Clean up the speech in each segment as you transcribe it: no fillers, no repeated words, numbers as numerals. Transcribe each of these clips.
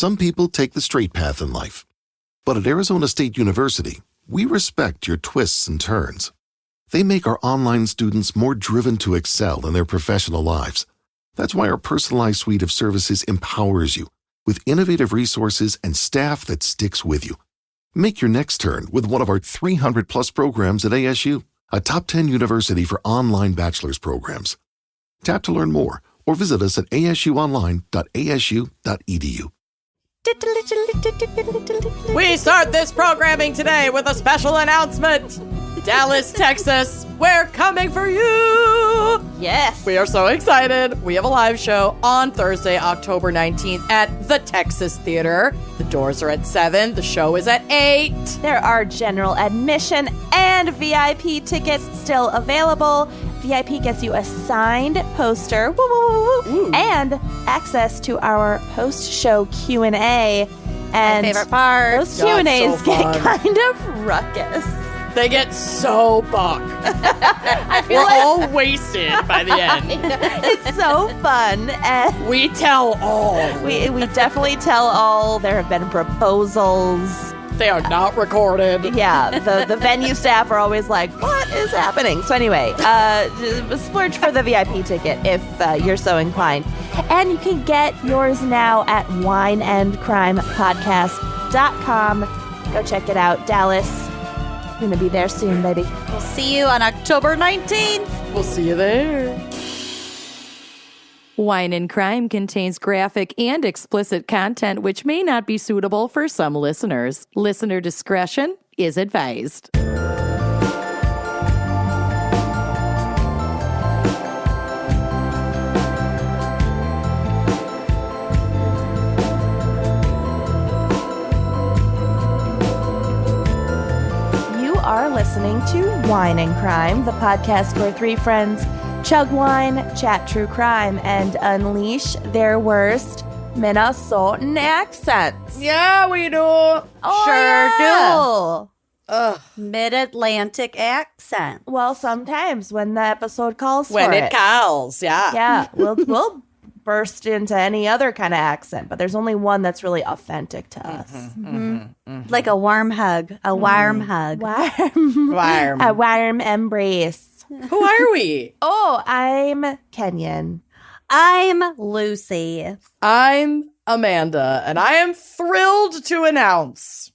Some people take the straight path in life. But at Arizona State University, we respect your twists and turns. They make our online students more driven to excel in their professional lives. That's why our personalized suite of services empowers you with innovative resources and staff that sticks with you. Make your next turn with one of our 300-plus programs at ASU, a top 10 university for online bachelor's programs. Tap to learn more or visit us at asuonline.asu.edu. We start this programming today with a special announcement. Dallas, Texas, we're coming for you. Yes. We are so excited. We have a live show on Thursday, October 19th at the Texas Theater. The doors are at 7. The show is at 8. There are general admission and VIP tickets still available. VIP gets you a signed poster, woo, woo, woo, and access to our post-show Q&A. And my favorite part. Those Q&As get kind of ruckus. They get so buck. We're all wasted by the end. It's so fun. And we tell all. We definitely tell all. There have been proposals. They are not recorded. Yeah, the venue staff are always like, what is happening? So anyway, splurge for the VIP ticket if you're so inclined. And you can get yours now at wineandcrimepodcast.com. Go check it out. Dallas, we're going to be there soon, baby. We'll see you on October 19th. We'll see you there. Wine and Crime contains graphic and explicit content which may not be suitable for some listeners. Listener discretion is advised. You are listening to Wine and Crime, the podcast where three friends chug wine, chat true crime, and unleash their worst Minnesotan accents. Yeah, we do. Oh, Sure do. Mid-Atlantic accent. Well, sometimes when the episode calls when for it calls, yeah. Yeah, we'll burst into any other kind of accent, but there's only one that's really authentic to us. Like a warm hug. A warm hug. Warm. A warm embrace. Who are we? Oh, I'm Kenyan. I'm Lucy. I'm Amanda, and I am thrilled to announce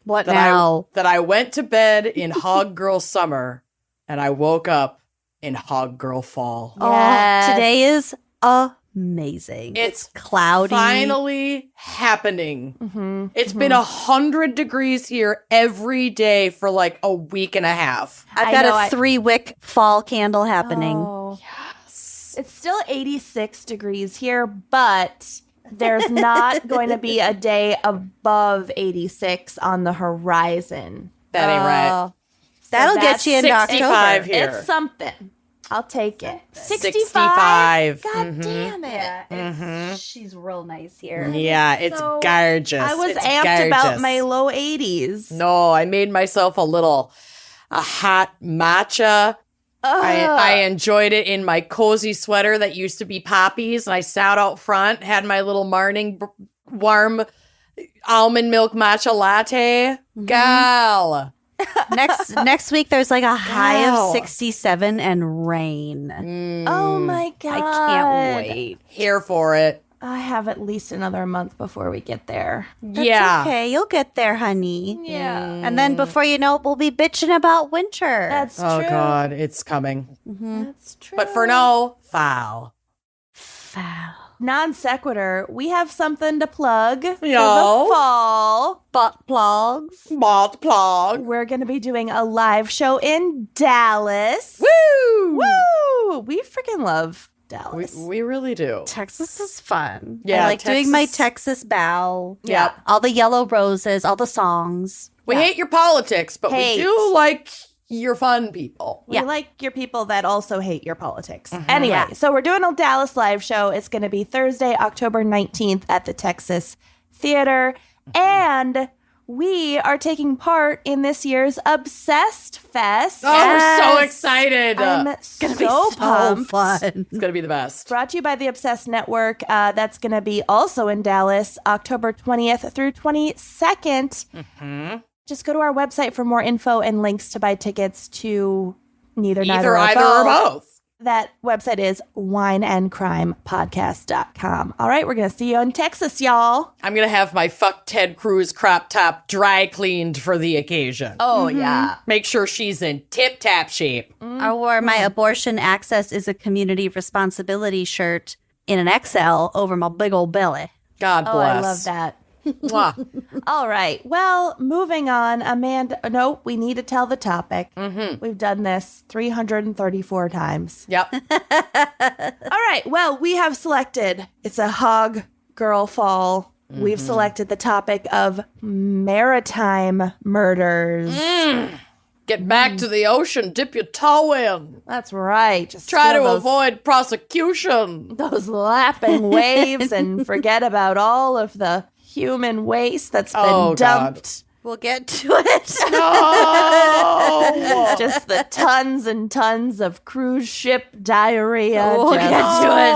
What that now? that I went to bed in Hog Girl Summer, and I woke up in Hog Girl Fall. Yes. Oh, today is amazing. It's cloudy. Finally happening. It's been 100 degrees here every day for like a week and a half. I've got a 3-wick fall candle happening. Oh. It's still 86 degrees here, but there's not going to be a day above 86 on the horizon. That ain't right. That'll that's get you into 65 October. here. It's something. I'll take it. 65. God damn it. She's real nice here. Yeah, it's So, gorgeous. I was It's amped about gorgeous. my low 80s. No, I made myself a hot matcha. I enjoyed it in my cozy sweater that used to be Poppy's, and I sat out front, had my little morning warm almond milk matcha latte. Gal. Next week there's like a high Wow. of 67 and rain. Oh my God. I can't wait. Here for it. I have at least another month before we get there. Yeah. Okay, you'll get there, honey. Yeah. And then before you know it, we'll be bitching about winter. That's true. Oh, God, it's coming. That's true. But for now, foul. foul. Non sequitur, we have something to plug for the Yo. fall. Butt plugs. Bot plug. We're going to be doing a live show in Dallas. Woo! Woo! We freaking love Dallas. We really do. Texas is fun. Yeah, I like doing my Texas- Texas bow. Yep. All the yellow roses, all the songs. We hate your politics, but Hate. we do like your fun people. We like your people that also hate your politics. Mm-hmm. Anyway, Yeah. so we're doing a Dallas live show. It's going to be Thursday, October 19th at the Texas Theater. Mm-hmm. And we are taking part in this year's Obsessed Fest. Oh, we're so excited. I'm so pumped. fun. It's going to be the best. Brought to you by the Obsessed Network. That's going to be also in Dallas, October 20th through 22nd. Mm-hmm. Just go to our website for more info and links to buy tickets to neither, Either, or both. That website is wineandcrimepodcast.com. All right, we're going to see you in Texas, y'all. I'm going to have my Fuck Ted Cruz crop top dry cleaned for the occasion. Oh, yeah. Make sure she's in tip-tap shape. I wore my abortion access is a community responsibility shirt in an XL over my big old belly. God bless. Oh, I love that. Mwah. All right. Well, moving on. Amanda, no, we need to tell the topic. Mm-hmm. We've done this 334 times. Yep. All right. Well, we have selected, it's a hog girl fall. Mm-hmm. We've selected the topic of maritime murders. Get back to the ocean, dip your toe in. That's right. Just Try feel to those- avoid prosecution. those lapping waves and forget about all of the human waste that's been dumped. We'll get to it. No. Just the tons and tons of cruise ship diarrhea. We'll just get to it.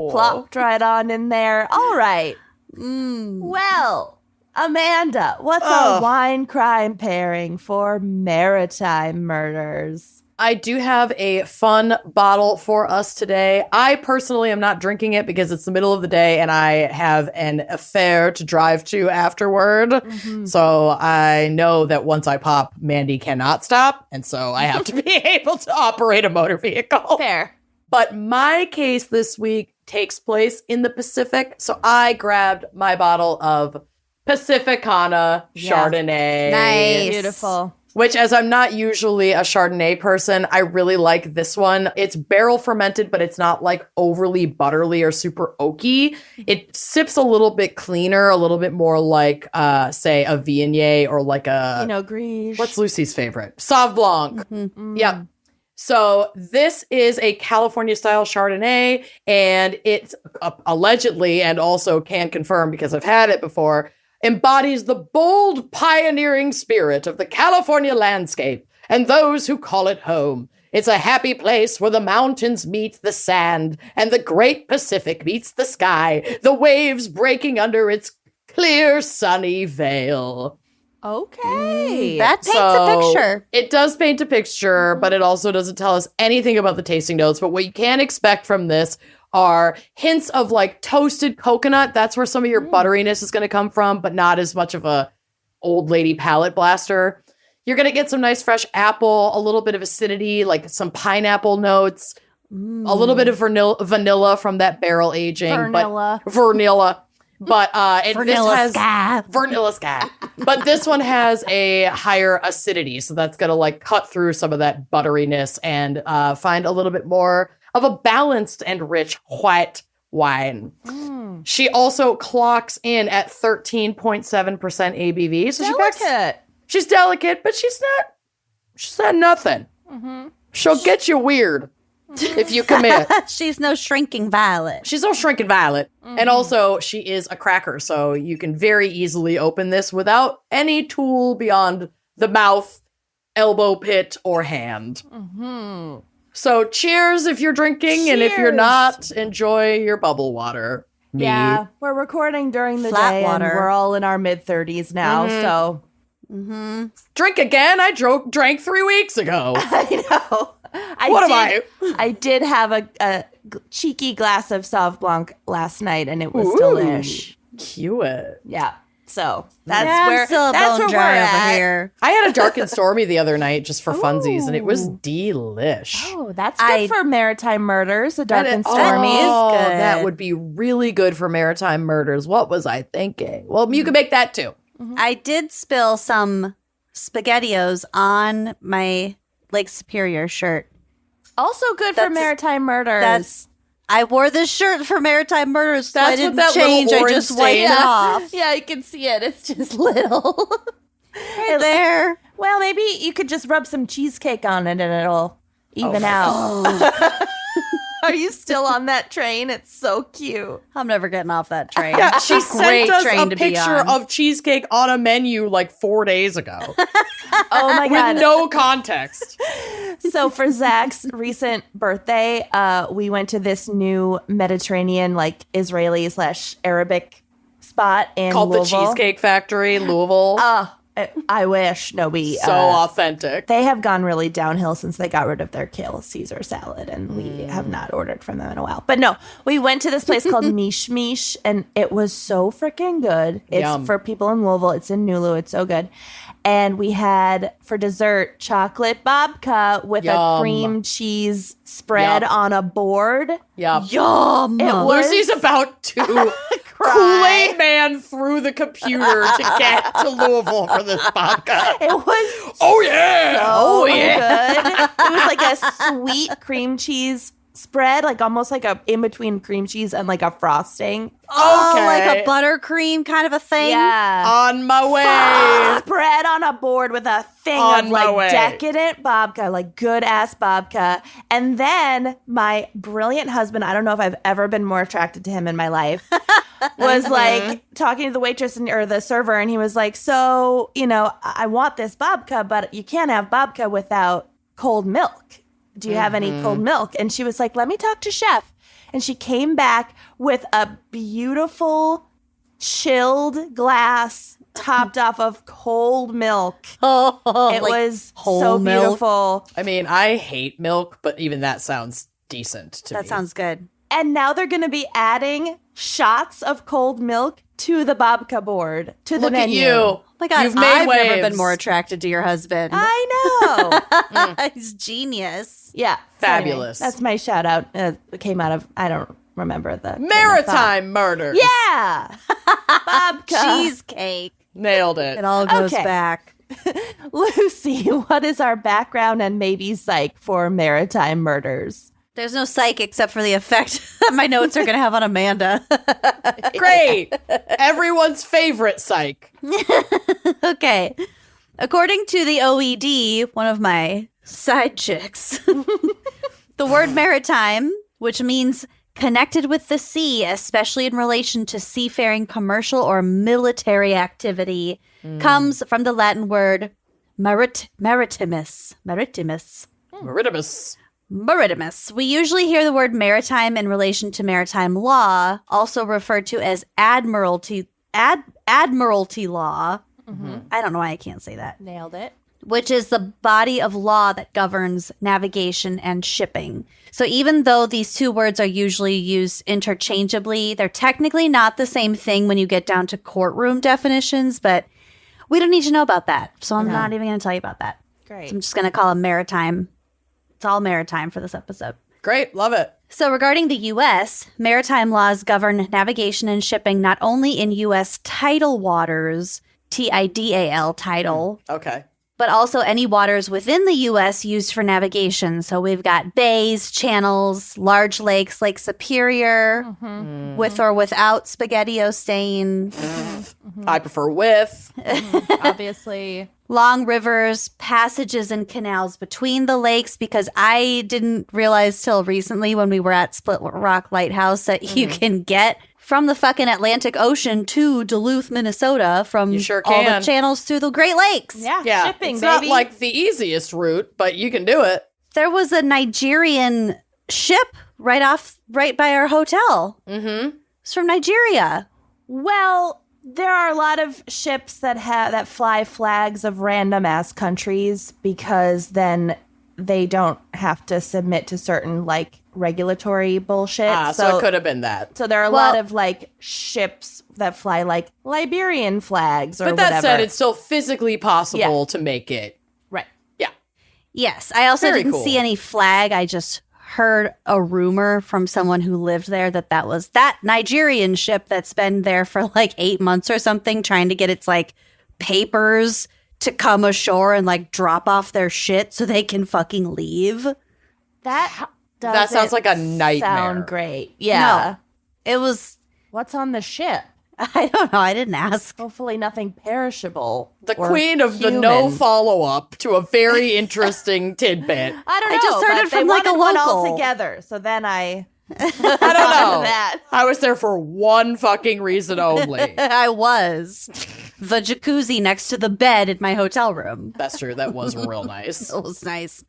plopped right on in there. All right. Well, Amanda, what's our wine crime pairing for maritime murders? I do have a fun bottle for us today. I personally am not drinking it because it's the middle of the day and I have an affair to drive to afterward. Mm-hmm. So I know that once I pop, Mandy cannot stop. And so I have to be able to operate a motor vehicle. Fair. But my case this week takes place in the Pacific. So I grabbed my bottle of Pacificana Chardonnay. Nice. Beautiful. Which, as I'm not usually a Chardonnay person, I really like this one. It's barrel fermented, but it's not like overly butterly or super oaky. It sips a little bit cleaner, a little bit more like, say, a Viognier or like a... Pinot Gris. What's Lucy's favorite? Sauv Blanc. Mm-hmm. Yep. So this is a California-style Chardonnay, and it's allegedly, and also can confirm because I've had it before, embodies the bold, pioneering spirit of the California landscape and those who call it home. It's a happy place where the mountains meet the sand and the great Pacific meets the sky, the waves breaking under its clear, sunny veil. Okay. That paints a picture. It does paint a picture, but it also doesn't tell us anything about the tasting notes. But what you can expect from this are hints of like toasted coconut. That's where some of your butteriness is going to come from, but not as much of a old lady palate blaster. You're going to get some nice fresh apple, a little bit of acidity, like some pineapple notes, a little bit of vanilla from that barrel aging. Vanilla. But Vanilla Sky. Vanilla Sky. But this one has a higher acidity, so that's going to like cut through some of that butteriness and find a little bit more of a balanced and rich white wine. She also clocks in at 13.7% ABV. So she's delicate, but she's not nothing. Mm-hmm. She'll get you weird if you commit. She's no shrinking violet. She's no shrinking violet. Mm-hmm. And also she is a cracker. So you can very easily open this without any tool beyond the mouth, elbow pit, or hand. Mm-hmm. So cheers if you're drinking, and if you're not, enjoy your bubble water. Me. Yeah, we're recording during the Flat day, water. and we're all in our mid-30s now, so... Drink again? I drank 3 weeks ago. I know. I did have a cheeky glass of Sauv Blanc last night, and it was delish. Cute. Yeah, so that's I'm where still that's bone where dry we're over at. here. I had a dark and stormy the other night just for funsies, and it was delish. Oh, that's good for maritime murders. A dark and stormy Oh, is good. that would be really good for maritime murders. What was I thinking? Well, you can make that too. I did spill some SpaghettiOs on my Lake Superior shirt. Also good for maritime murders. I wore this shirt for Maritime Murders, so That's I didn't what that little change. I orange just stain- wiped it off. Yeah, you can see it. It's just little. Right there. Well, maybe you could just rub some cheesecake on it and it'll even out. Are you still on that train? It's so cute. I'm never getting off that train. Yeah, she It's a great sent us train a to be picture on. of cheesecake on a menu like 4 days ago Oh my God. with no context. So for Zach's recent birthday, we went to this new Mediterranean, like Israeli/Arabic spot in Called Louisville. the Cheesecake Factory, Louisville. I wish. No, we so authentic. they have gone really downhill since they got rid of their kale Caesar salad, and we have not ordered from them in a while. But no, we went to this place called Mish Mish, and it was so freaking good. It's Yum. for people in Louisville. It's in Nulu. It's so good. And we had for dessert chocolate babka with a Yum. cream cheese spread Yum. on a board. Yeah. Yum. It was Lucy's about to Kool-Aid Man through the computer to get to Louisville for this podcast. It was Oh yeah! so good. It was like a sweet cream cheese spread, like almost like a in between cream cheese and like a frosting. Oh, Okay. like a buttercream kind of a thing? Yeah. On my way. Spread on a board with a thing On of my like way. decadent babka, like good ass babka. And then my brilliant husband, I don't know if I've ever been more attracted to him in my life, was like talking to the waitress or the server, and he was like, so, you know, I want this babka, but you can't have babka without cold milk. Do you have any cold milk? And she was like, let me talk to chef. And she came back with a beautiful chilled glass topped off of cold milk. Oh, It like was whole so milk? beautiful. I mean, I hate milk, but even that sounds decent to me. That sounds good. And now they're going to be adding shots of cold milk to the babka board, to the Look at menu. you. Oh my God, You've made I've waves. never been more attracted to your husband. I know. He's genius. Yeah. So anyway, Fabulous. that's my shout out. It came out of, I don't remember the Maritime Murders. Yeah. Babka. Cheesecake. Nailed it. It all goes Okay. back. Lucy, what is our background and maybe psych for Maritime Murders? There's no psych except for the effect that my notes are going to have on Amanda. Great. Everyone's favorite psych. Okay. According to the OED, one of my side chicks, the word maritime, which means connected with the sea, especially in relation to seafaring, commercial, or military activity, comes from the Latin word maritimus. Maritimus. Maritimus. We usually hear the word maritime in relation to maritime law, also referred to as admiralty law. I don't know why I can't say that. Nailed it. Which is the body of law that governs navigation and shipping. So even though these two words are usually used interchangeably, they're technically not the same thing when you get down to courtroom definitions, but we don't need to know about that. So I'm not even going to tell you about that. Great. So I'm just going to call it maritime. It's all maritime for this episode. Great. Love it. So regarding the U.S., maritime laws govern navigation and shipping not only in U.S. tidal waters, TIDAL tidal, Okay. but also any waters within the U.S. used for navigation. So we've got bays, channels, large lakes, Lake Superior, with or without Spaghetti-O stain, I prefer with. Obviously. long rivers, passages and canals between the lakes, because I didn't realize till recently when we were at Split Rock Lighthouse that you can get from the fucking Atlantic Ocean to Duluth, Minnesota from You sure all the can. channels through the Great Lakes. Yeah. Yeah. Shipping, it's baby. not like the easiest route, but you can do it. There was a Nigerian ship right by our hotel. Mm-hmm. It's from Nigeria. Well, there are a lot of ships that fly flags of random ass countries because then they don't have to submit to certain like regulatory bullshit. So it could have been that. So there are a Well- lot of like ships that fly like Liberian flags or But that whatever. said, it's still physically possible Yeah. to make it. right. Yeah. Yes, I also Very didn't cool. see any flag. I just heard a rumor from someone who lived there that was that Nigerian ship that's been there for like 8 months or something, trying to get its like papers to come ashore and like drop off their shit so they can fucking leave. That That sounds like a nightmare. Sound great. Yeah. No, it was What's on the ship? I don't know. I didn't ask. Hopefully nothing perishable. The or queen of the human. no follow-up to a very interesting tidbit. I don't know. I just heard but it from, they like, a wanted one local. all together. So then I I don't know. that. I was there for one fucking reason only. I was. The jacuzzi next to the bed in my hotel room. That's true. That was real nice. It was nice.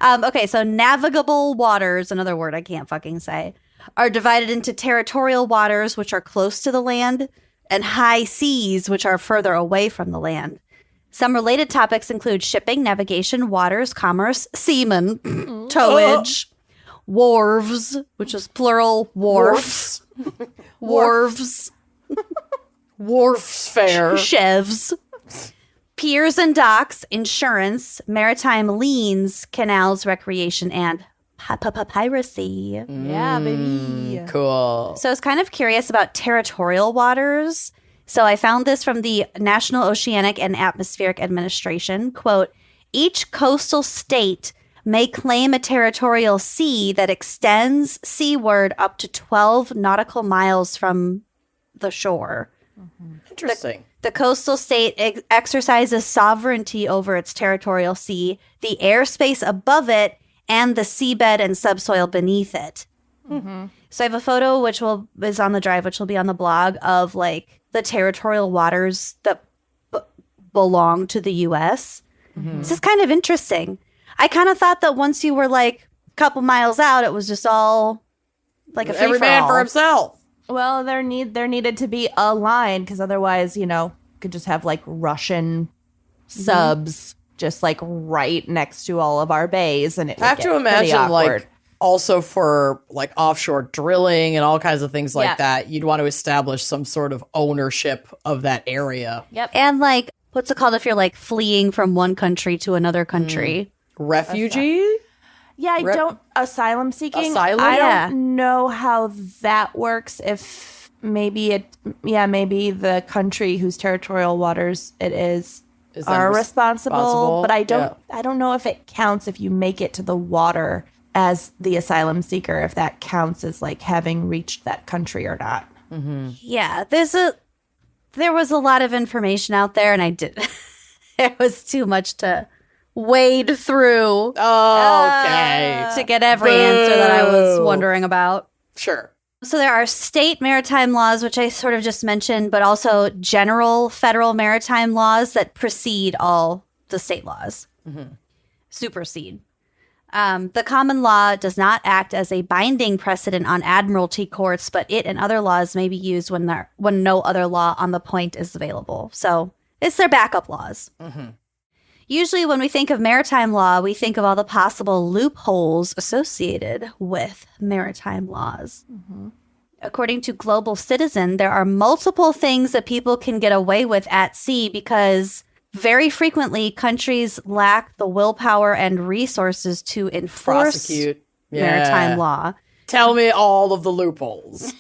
Okay, so navigable waters, another word I can't fucking say, are divided into territorial waters, which are close to the land, and high seas, which are further away from the land. Some related topics include shipping, navigation, waters, commerce, seamen, towage, wharves, which is plural, wharfs, wharves, Wharf's fair. chevs, piers and docks, insurance, maritime liens, canals, recreation, and piracy. Yeah, baby. Cool. So I was kind of curious about territorial waters. So I found this from the National Oceanic and Atmospheric Administration. Quote, each coastal state may claim a territorial sea that extends seaward up to 12 nautical miles from the shore. Interesting. The coastal state exercises sovereignty over its territorial sea, the airspace above it, and the seabed and subsoil beneath it. So I have a photo is on the drive, which will be on the blog, of like the territorial waters that belong to the U.S. This is kind of interesting. I kind of thought that once you were like a couple miles out, it was just all like a Every man for himself. Well, there needed to be a line because otherwise, could just have like Russian subs just like right next to all of our bays, and it would I have get to pretty imagine, awkward. like, also for like offshore drilling and all kinds of things like Yeah. that, you'd want to establish some sort of ownership of that area. Yep. And like, what's it called if you're like fleeing from one country to another country? Refugee? Yeah, I don't asylum seeking. Asylum? I Yeah. don't know how that works. If maybe maybe the country whose territorial waters it is Is are that responsible. But I don't. Yeah. I don't know if it counts if you make it to the water as the asylum seeker. If that counts as like having reached that country or not. Yeah, there was a lot of information out there, and I did. It was too much to wade through Okay. to get every answer that I was Boo. wondering about. Sure. So there are state maritime laws, which I sort of just mentioned, but also general federal maritime laws that precede all the state laws, supersede. The common law does not act as a binding precedent on admiralty courts, but it and other laws may be used when no other law on the point is available. So it's their backup laws. Usually when we think of maritime law, we think of all the possible loopholes associated with maritime laws. According to Global Citizen, there are multiple things that people can get away with at sea because very frequently countries lack the willpower and resources to enforce Prosecute. maritime Yeah. law. Tell me all of the loopholes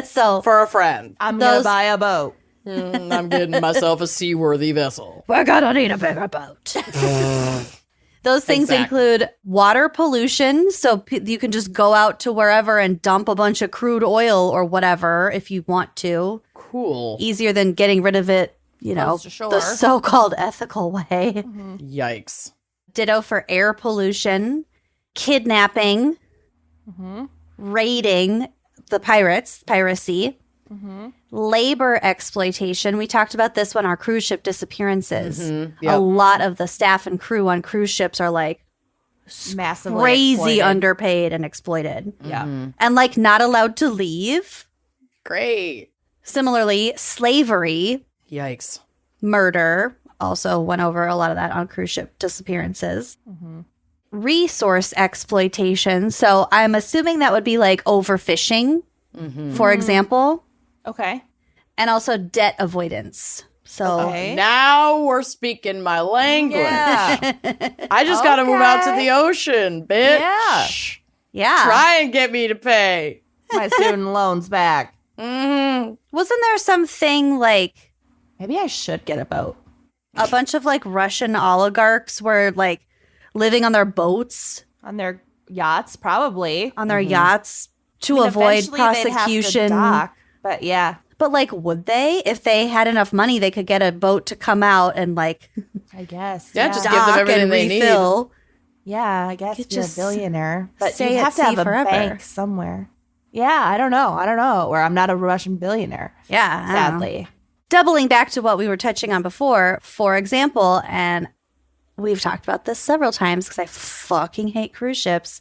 So for a friend. I'm Those- gonna buy a boat. I'm getting myself a seaworthy vessel. we're gonna need a bigger boat. Those things Exactly. include water pollution. So you can just go out to wherever and dump a bunch of crude oil or whatever if you want to. Cool. Easier than getting rid of it, Close to shore. the so-called ethical way. Yikes. Ditto for air pollution, kidnapping, raiding the piracy, labor exploitation. We talked about this when our cruise ship disappearances. Yep. A lot of the staff and crew on cruise ships are like Massively crazy exploited. underpaid and exploited. Yeah. And like not allowed to leave. Great. Similarly, slavery, Yikes. murder, also went over a lot of that on cruise ship disappearances. Resource exploitation. So I'm assuming that would be like overfishing, for example, Okay. and also debt avoidance. So Okay. Now we're speaking my language. Yeah. I just got to move out to Okay. the ocean, bitch. Yeah. yeah. Try and get me to pay. My student loans back. Mm-hmm. Wasn't there something like Maybe I should get a boat. a bunch of like Russian oligarchs were like living on their boats, On their yachts, probably. on their yachts to I mean, avoid eventually they'd have to prosecution? dock, but yeah. But, like, would they? If they had enough money, they could get a boat to come out and, like, I guess. Yeah, just give them dock everything and they need. refill. Yeah, I guess Could be a just billionaire. But stay you at have to sea have a forever. bank somewhere. Yeah, I don't know. Or I'm not a Russian billionaire, Yeah. I don't know. sadly. Doubling back to what we were touching on before, for example, and we've talked about this several times because I fucking hate cruise ships.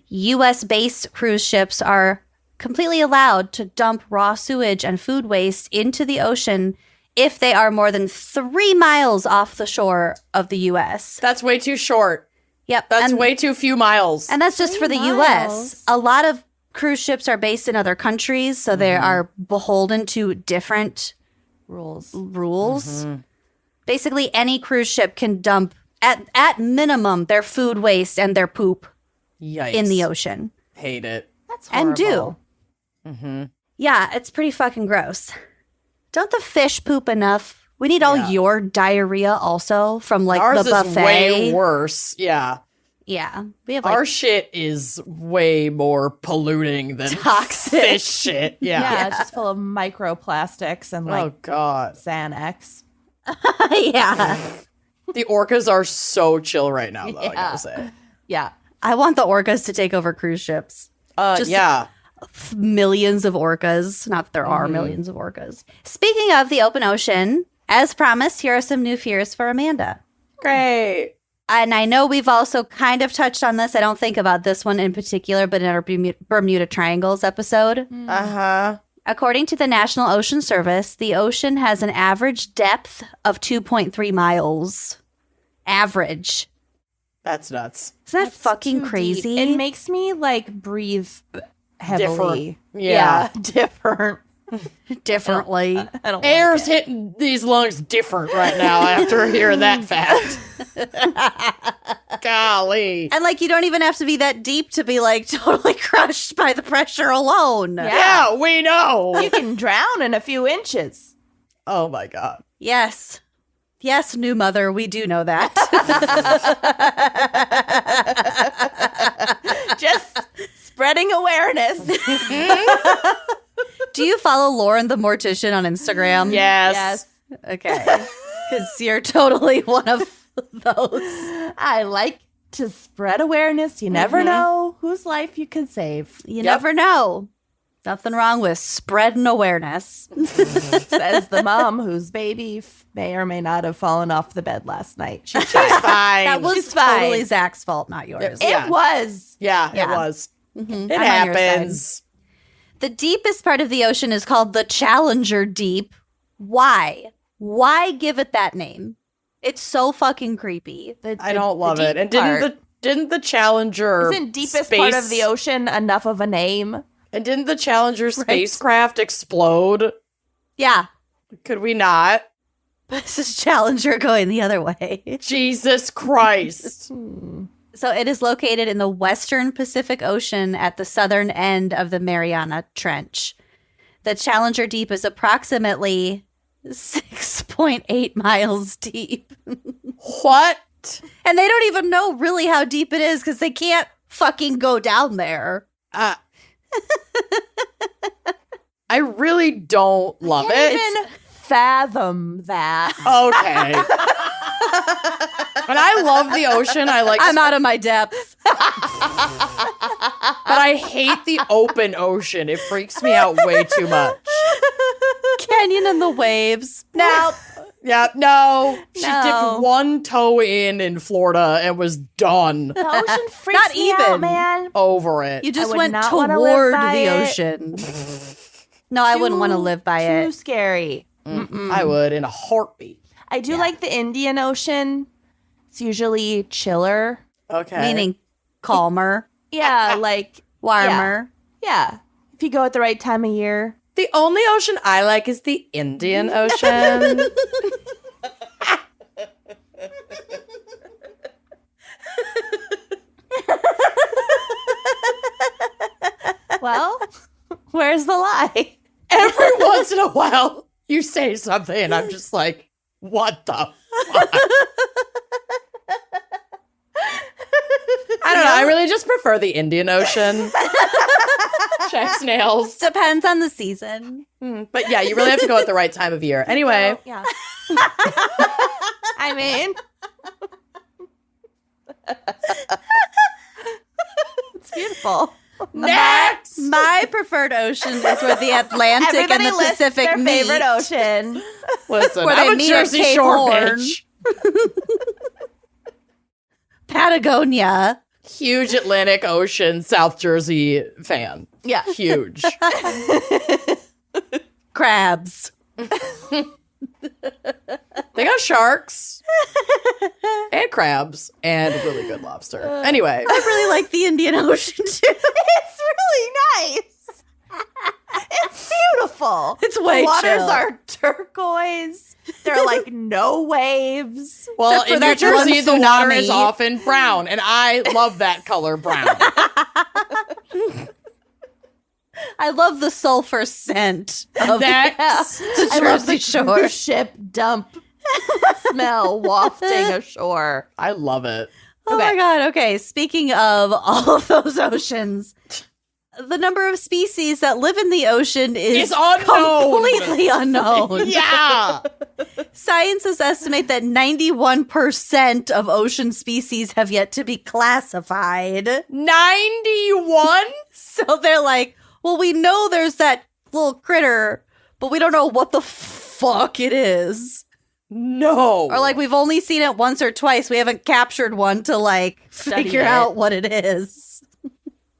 U.S.-based cruise ships are completely allowed to dump raw sewage and food waste into the ocean if they are more than 3 miles off the shore of the U.S. That's way too short. Yep. That's and, way too few miles. and that's just for the U.S. A lot of cruise ships are based in other countries, so they are beholden to different Rules. rules. Basically, any cruise ship can dump, at minimum, their food waste and their poop Yikes. in the ocean. Hate it. That's horrible. And do. Yeah, it's pretty fucking gross. Don't the fish poop enough? We need all your diarrhea also from like Ours the buffet. is way worse. Yeah. Yeah, we have like Our shit is way more polluting than Toxic. fish shit. Yeah, Yeah. it's just full of microplastics and like Oh, God. Xanax. yeah. The orcas are so chill right now, though, I gotta say. Yeah. I want the orcas to take over cruise ships. Just- Yeah. Millions of orcas. Not that there are millions of orcas. Speaking of the open ocean, as promised, here are some new fears for Amanda. Great. And I know we've also kind of touched on this. I don't think about this one in particular, but in our Bermuda Triangles episode. Uh-huh. According to the National Ocean Service, the ocean has an average depth of 2.3 miles. Average. That's nuts. Isn't that fucking Too crazy? deep. It makes me like breathe heavily. Different. Yeah. Different. differently. I don't Air's hitting these lungs different right now after hearing that fact. Golly. And like, you don't even have to be that deep to be like totally crushed by the pressure alone. Yeah, we know. You can drown in a few inches. Oh, my God. Yes. Yes, new mother, we do know that. Just spreading awareness. Do you follow Lauren the Mortician on Instagram? Yes. Okay. Because you're totally one of those. I like to spread awareness. You never know whose life you can save. You never know. Nothing wrong with spreading awareness. Says the mom whose baby may or may not have fallen off the bed last night. She's Fine. That was She's fine. totally Zach's fault, not yours. Yeah. It was. Yeah, Yeah. it was. It I'm on your happens. The deepest part of the ocean is called the Challenger Deep. Why? Why give it that name? It's so fucking creepy. I don't love deep it. And part. didn't the Challenger Isn't deepest part of the ocean enough of a name? And didn't the Challenger spacecraft explode? Yeah. Could we not? This is Challenger going the other way. Jesus Christ. So it is located in the western Pacific Ocean at the southern end of the Mariana Trench. The Challenger Deep is approximately 6.8 miles deep. What? And they don't even know really how deep it is because they can't fucking go down there. I really don't love it. Even fathom that. Okay. But I love the ocean. I'm out of my depth. But I hate the open ocean. It freaks me out way too much. Canyon and the waves. Now, Yeah, no. She No. dipped one toe in Florida and was done. the ocean freaks Not me even. out, man. Over it. You just would went not wanna live toward by the it. ocean. No, I wouldn't want to live by Too it. scary. I would in a heartbeat. I do like the Indian Ocean. It's usually chiller. Okay. Meaning calmer, Yeah, like warmer. yeah. If you go at the right time of year. The only ocean I like is the Indian Ocean. Well, where's the lie? Every once in a while, you say something, and I'm just like, what the fuck? I don't know. I really just prefer the Indian Ocean. Shag snails. Depends on the season. But yeah, you really have to go at the right time of year. Anyway. Yeah. I mean, it's beautiful. Next! My preferred ocean is where the Atlantic Everybody and the lists Pacific their meet. favorite ocean. Listen, Where I'm they a meet at Jersey Cape Shore Horn. bitch. Patagonia. Huge Atlantic Ocean, South Jersey fan. Yeah. Huge. Crabs. They got sharks and crabs and really good lobster. Anyway. I really like the Indian Ocean too. It's really nice. It's beautiful. It's way The waters chill. are turquoise. There are like no waves. Well, Except for in New that Jersey, one the water is tsunami. often brown, and I love that color brown. I love the sulfur scent of Next. the I love Jersey the Shore. cruise ship dump smell wafting ashore. I love it. Oh my God. Okay. Speaking of all of those oceans, the number of species that live in the ocean is It's unknown. completely unknown. Yeah. Scientists estimate that 91% of ocean species have yet to be classified. 91? So they're like, well, we know there's that little critter, but we don't know what the fuck it is. No. Or like we've only seen it once or twice. We haven't captured one to like Study figure it. out what it is.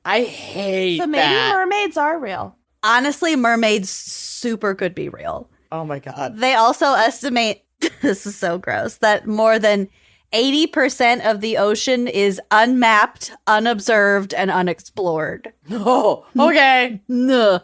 I hate So maybe that. mermaids are real. Honestly, mermaids super could be real. Oh my God. They also estimate, this is so gross, that more than 80% of the ocean is unmapped, unobserved, and unexplored. Oh, okay. No.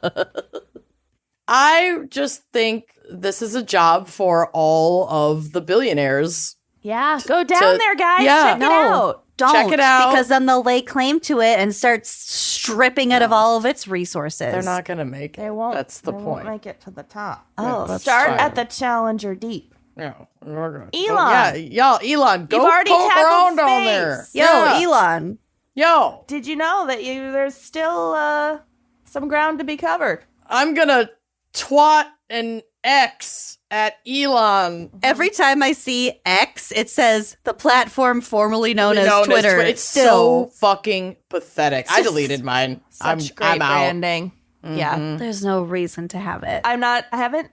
I just think this is a job for all of the billionaires. Yeah, go down to- there, guys. yeah. Check it out. Don't. Check it out. Because then they'll lay claim to it and start stripping it of all of its resources. They're not going to make it. They won't. That's the they point. Won't make it to the top. Oh, That's Start fine. at the Challenger Deep. Yeah. we're gonna- Elon. Yeah, Elon, go You've already poke tackled around down space. there. Yo, Yeah. Elon. Yo, Did you know that there's still some ground to be covered? I'm going to twat an X at Elon. Every time I see X, it says the platform formerly known as Known as Twitter. It's so fucking pathetic. I deleted mine. Such great I'm out. branding. Yeah. There's no reason to have it. I haven't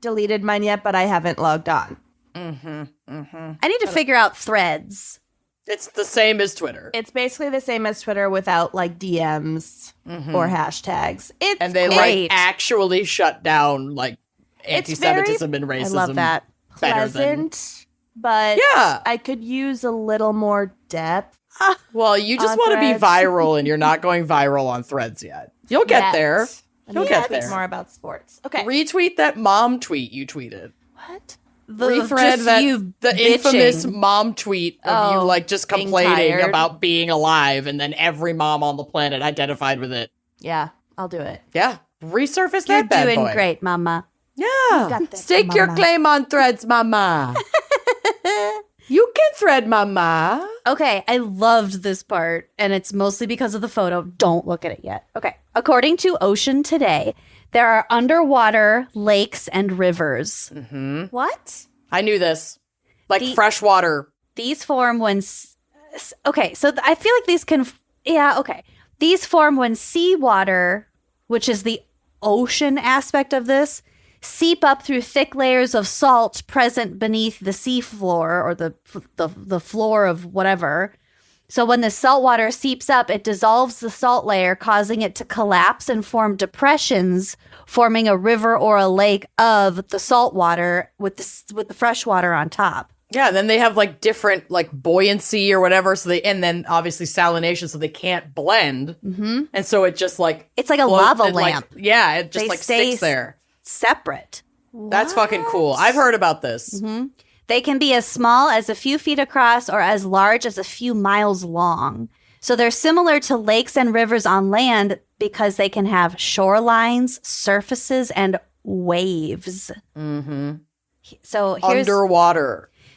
deleted mine yet, but I haven't logged on. I need to figure out threads. It's the same as Twitter. It's basically the same as Twitter without like DMs or hashtags. It's And they great. like actually shut down like It's anti-Semitism and I racism. love that. better than- pleasant, but Yeah. I could use a little more depth. Well, you just On want to be Threads. viral, and you're not going viral on Threads yet. You'll get Yet. there. I You'll need get to speak there. more about sports. Okay. Retweet that mom tweet you tweeted. What? Rethread the infamous mom tweet of you like just being complaining tired. about being alive, and then every mom on the planet identified with it. Yeah, I'll do it. Yeah, resurface You're that bad doing boy. great, Mama. Yeah, got this, stake your mama. claim on Threads, mama. You can thread, mama. Okay, I loved this part, and it's mostly because of the photo. Don't look at it yet. Okay. According to Ocean Today, there are underwater lakes and rivers. What? I knew this. Like The- fresh water. These form when... Okay, so I feel like these can... Yeah, okay. These form when seawater, which is the ocean aspect of this, seep up through thick layers of salt present beneath the sea floor or the floor of whatever. So when the salt water seeps up, it dissolves the salt layer, causing it to collapse and form depressions, forming a river or a lake of the salt water with the fresh water on top. Yeah, and then they have like different like buoyancy or whatever. So and then obviously salination, so they can't blend. Mm-hmm. And so it just like It's like a float- lava it, like- lamp. yeah, it just They like stay sticks there. Separate. That's fucking cool. I've heard about this. They can be as small as a few feet across or as large as a few miles long. So they're similar to lakes and rivers on land because they can have shorelines, surfaces, and waves. Mm-hmm. So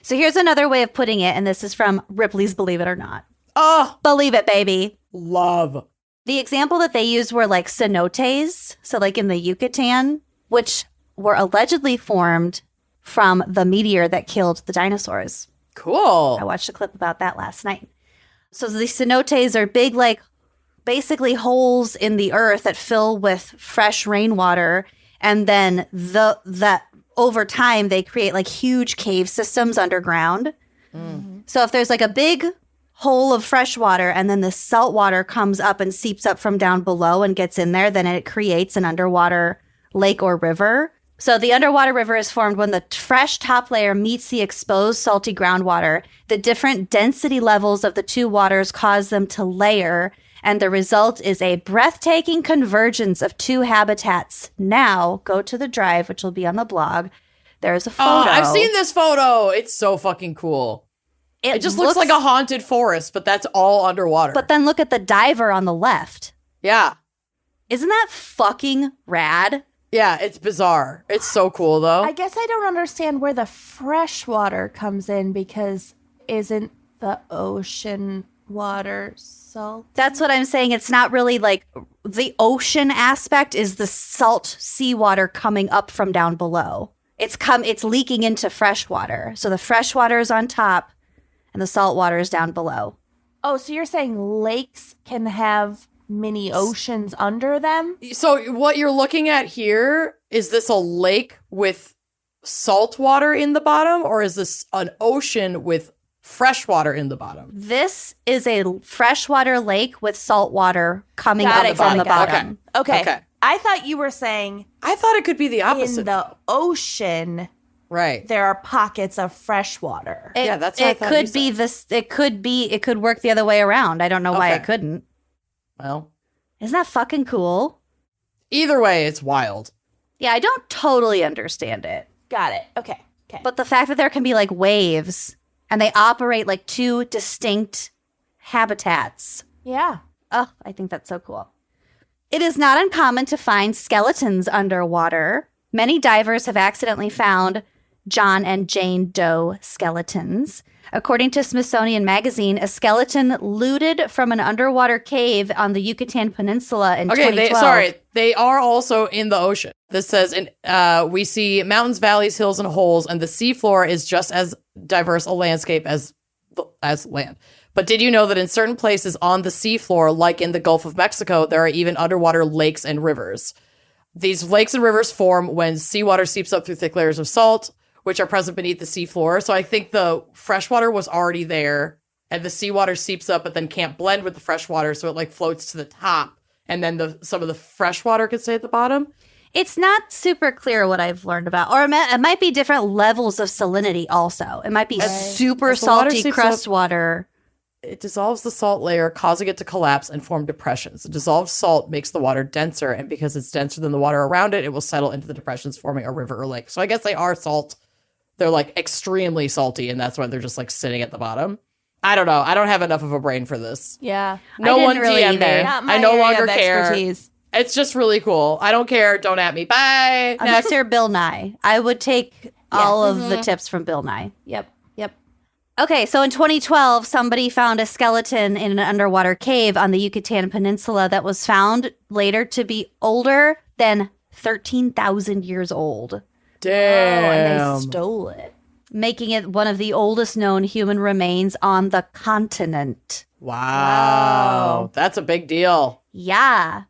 here's another way of putting it, and this is from Ripley's Believe It or Not. Oh, Believe it, baby. love. The example that they used were like cenotes, so like in the Yucatan, which were allegedly formed from the meteor that killed the dinosaurs. Cool. I watched a clip about that last night. So these cenotes are big, like basically holes in the earth that fill with fresh rainwater, and then that over time they create like huge cave systems underground. So if there's like a big hole of fresh water and then the salt water comes up and seeps up from down below and gets in there, then it creates an underwater lake or river. So the underwater river is formed when the fresh top layer meets the exposed salty groundwater. The different density levels of the two waters cause them to layer, and the result is a breathtaking convergence of two habitats. Now, go to the drive, which will be on the blog. There's a photo. Oh, I've seen this photo. It's so fucking cool. It just looks like a haunted forest, but that's all underwater. But then look at the diver on the left. Yeah. Isn't that fucking rad? Yeah, it's bizarre. It's so cool, though. I guess I don't understand where the fresh water comes in, because isn't the ocean water salt? That's what I'm saying. It's not really like the ocean aspect is the salt seawater coming up from down below. It's leaking into fresh water. So the fresh water is on top and the salt water is down below. Oh, so you're saying lakes can have mini oceans under them? So what you're looking at here, is this a lake with salt water in the bottom, or is this an ocean with fresh water in the bottom? This is a freshwater lake with salt water coming up from the bottom. Okay. I thought you were saying I thought it could be the opposite. in the ocean, right. there are pockets of fresh water. Yeah, that's what I it thought you could be this. It could work the other way around. I don't know why it couldn't. Well, isn't that fucking cool? either way, it's wild. Yeah, I don't totally understand it. Got it. Okay. But the fact that there can be like waves and they operate like two distinct habitats. Yeah. Oh, I think that's so cool. It is not uncommon to find skeletons underwater. Many divers have accidentally found John and Jane Doe skeletons. According to Smithsonian Magazine, a skeleton looted from an underwater cave on the Yucatan Peninsula in 2012. They are also in the ocean. This says, we see mountains, valleys, hills, and holes, and the seafloor is just as diverse a landscape as land. But did you know that in certain places on the seafloor, like in the Gulf of Mexico, there are even underwater lakes and rivers? These lakes and rivers form when seawater seeps up through thick layers of salt, which are present beneath the seafloor. So I think the freshwater was already there, and the seawater seeps up, but then can't blend with the freshwater, so it like floats to the top, and then some of the freshwater could stay at the bottom. It's not super clear what I've learned about, or it might be different levels of salinity also. It might be super As the water salty seeps crust up, water. It dissolves the salt layer, causing it to collapse and form depressions. The dissolved salt makes the water denser, and because it's denser than the water around it, it will settle into the depressions, forming a river or lake. So I guess they are salt. They're like extremely salty, and that's why they're just like sitting at the bottom. I don't know. I don't have enough of a brain for this. Yeah. No didn't one really DM either. me. Not my I no area longer of care. expertise. It's just really cool. I don't care. Don't at me. Bye. Unless Next. you're Bill Nye. I would take all of the tips from Bill Nye. Yep. Okay, so in 2012, somebody found a skeleton in an underwater cave on the Yucatan Peninsula that was found later to be older than 13,000 years old, Damn. And they stole it. making it one of the oldest known human remains on the continent. Wow. That's a big deal. Yeah.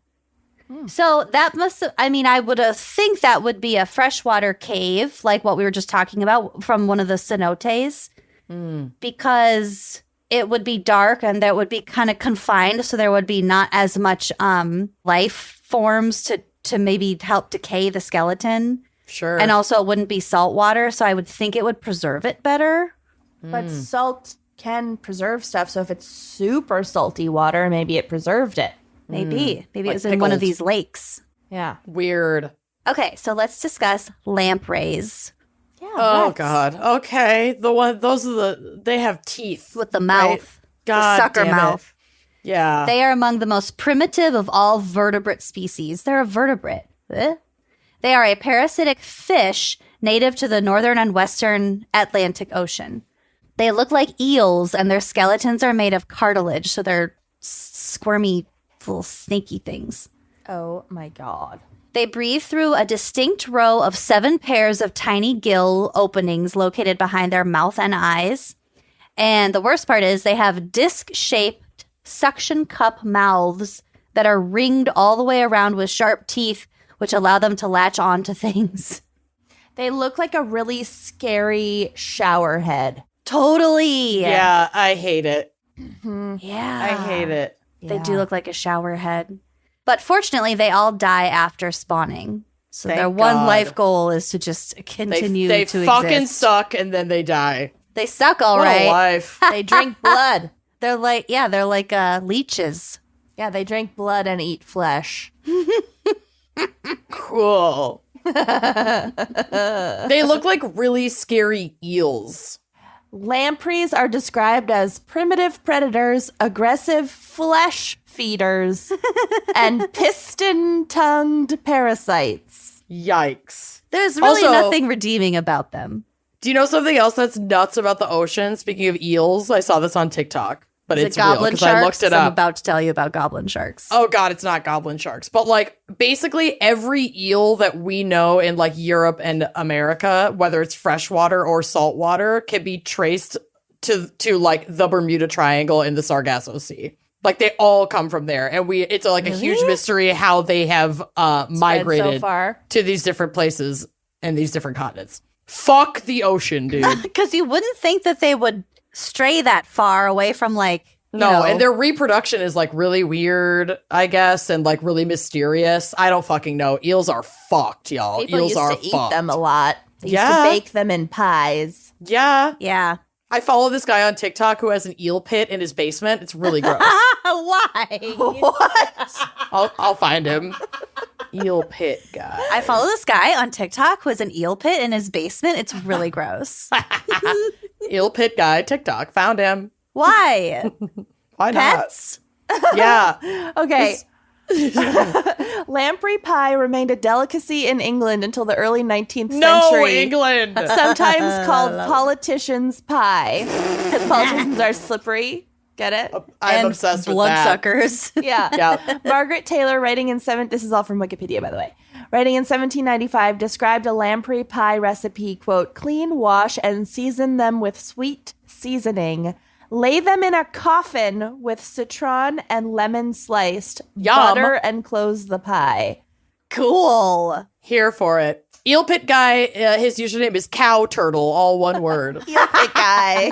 So that I would think that would be a freshwater cave, like what we were just talking about from one of the cenotes. Because it would be dark and that would be kind of confined, so there would be not as much life forms to maybe help decay the skeleton. Sure. And also it wouldn't be salt water, so I would think it would preserve it better. But salt can preserve stuff. So if it's super salty water, maybe it preserved it. Maybe it Like was in one of pickled. these lakes. Yeah. Weird. Okay, so let's discuss lampreys Yeah. Oh let's. God. Okay. They have teeth with the mouth, God the sucker damn it. mouth. Yeah. They are among the most primitive of all vertebrate species. They're a vertebrate. Eh? They are a parasitic fish native to the northern and western Atlantic Ocean. They look like eels, and their skeletons are made of cartilage, so they're squirmy little snaky things. Oh my God. They breathe through a distinct row of 7 pairs of tiny gill openings located behind their mouth and eyes. And the worst part is they have disc-shaped suction cup mouths that are ringed all the way around with sharp teeth, which allow them to latch on to things. They look like a really scary shower head. Totally. Yeah, I hate it. Yeah. I hate it. They do look like a shower head. But fortunately, they all die after spawning. So Thank their one God. life goal is to just continue They to fucking exist. suck and then they die. They suck, all What a right. life. They drink blood. They're like leeches. Yeah, they drink blood and eat flesh. Cool. They look like really scary eels. Lampreys are described as primitive predators, aggressive flesh feeders, and piston-tongued parasites. Yikes. There's really Also- nothing redeeming about them. Do you know something else that's nuts about the ocean? Speaking of eels, I saw this on TikTok, but Is it's it real goblin because sharks? I looked it I'm up. about to tell you about goblin sharks. Oh God, it's not goblin sharks, but like basically every eel that we know in like Europe and America, whether it's freshwater or saltwater, can be traced to like the Bermuda Triangle in the Sargasso Sea. Like they all come from there, and it's like a huge mystery how they have migrated so far. to these different places and these different continents. Fuck the ocean, dude. Because you wouldn't think that they would stray that far away from like you No, know, and their reproduction is like really weird, I guess, and like really mysterious. I don't fucking know. Eels are fucked, y'all. People Eels used are to eat fucked. them a lot. They used Yeah. to bake them in pies. Yeah. yeah. I follow this guy on TikTok who has an eel pit in his basement. It's really gross. Why? I'll find him. Eel pit guy. I follow this guy on TikTok who has an eel pit in his basement. It's really gross. Eel pit guy, TikTok. Found him. Why? Why Pets? not? Yeah. Okay. Lamprey pie remained a delicacy in England until the early 19th No, century. England. Sometimes called politicians' pie. Because politicians are slippery. Get it? I'm And obsessed with that. bloodsuckers. Yeah. Yeah. Margaret Taylor, this is all from Wikipedia, by the way. Writing in 1795, described a lamprey pie recipe, quote, clean, wash, and season them with sweet seasoning. Lay them in a coffin with citron and lemon sliced. Yum. Butter and close the pie. Cool. Here for it. Eel pit guy, his username is cow turtle, all one word. Hey, guy.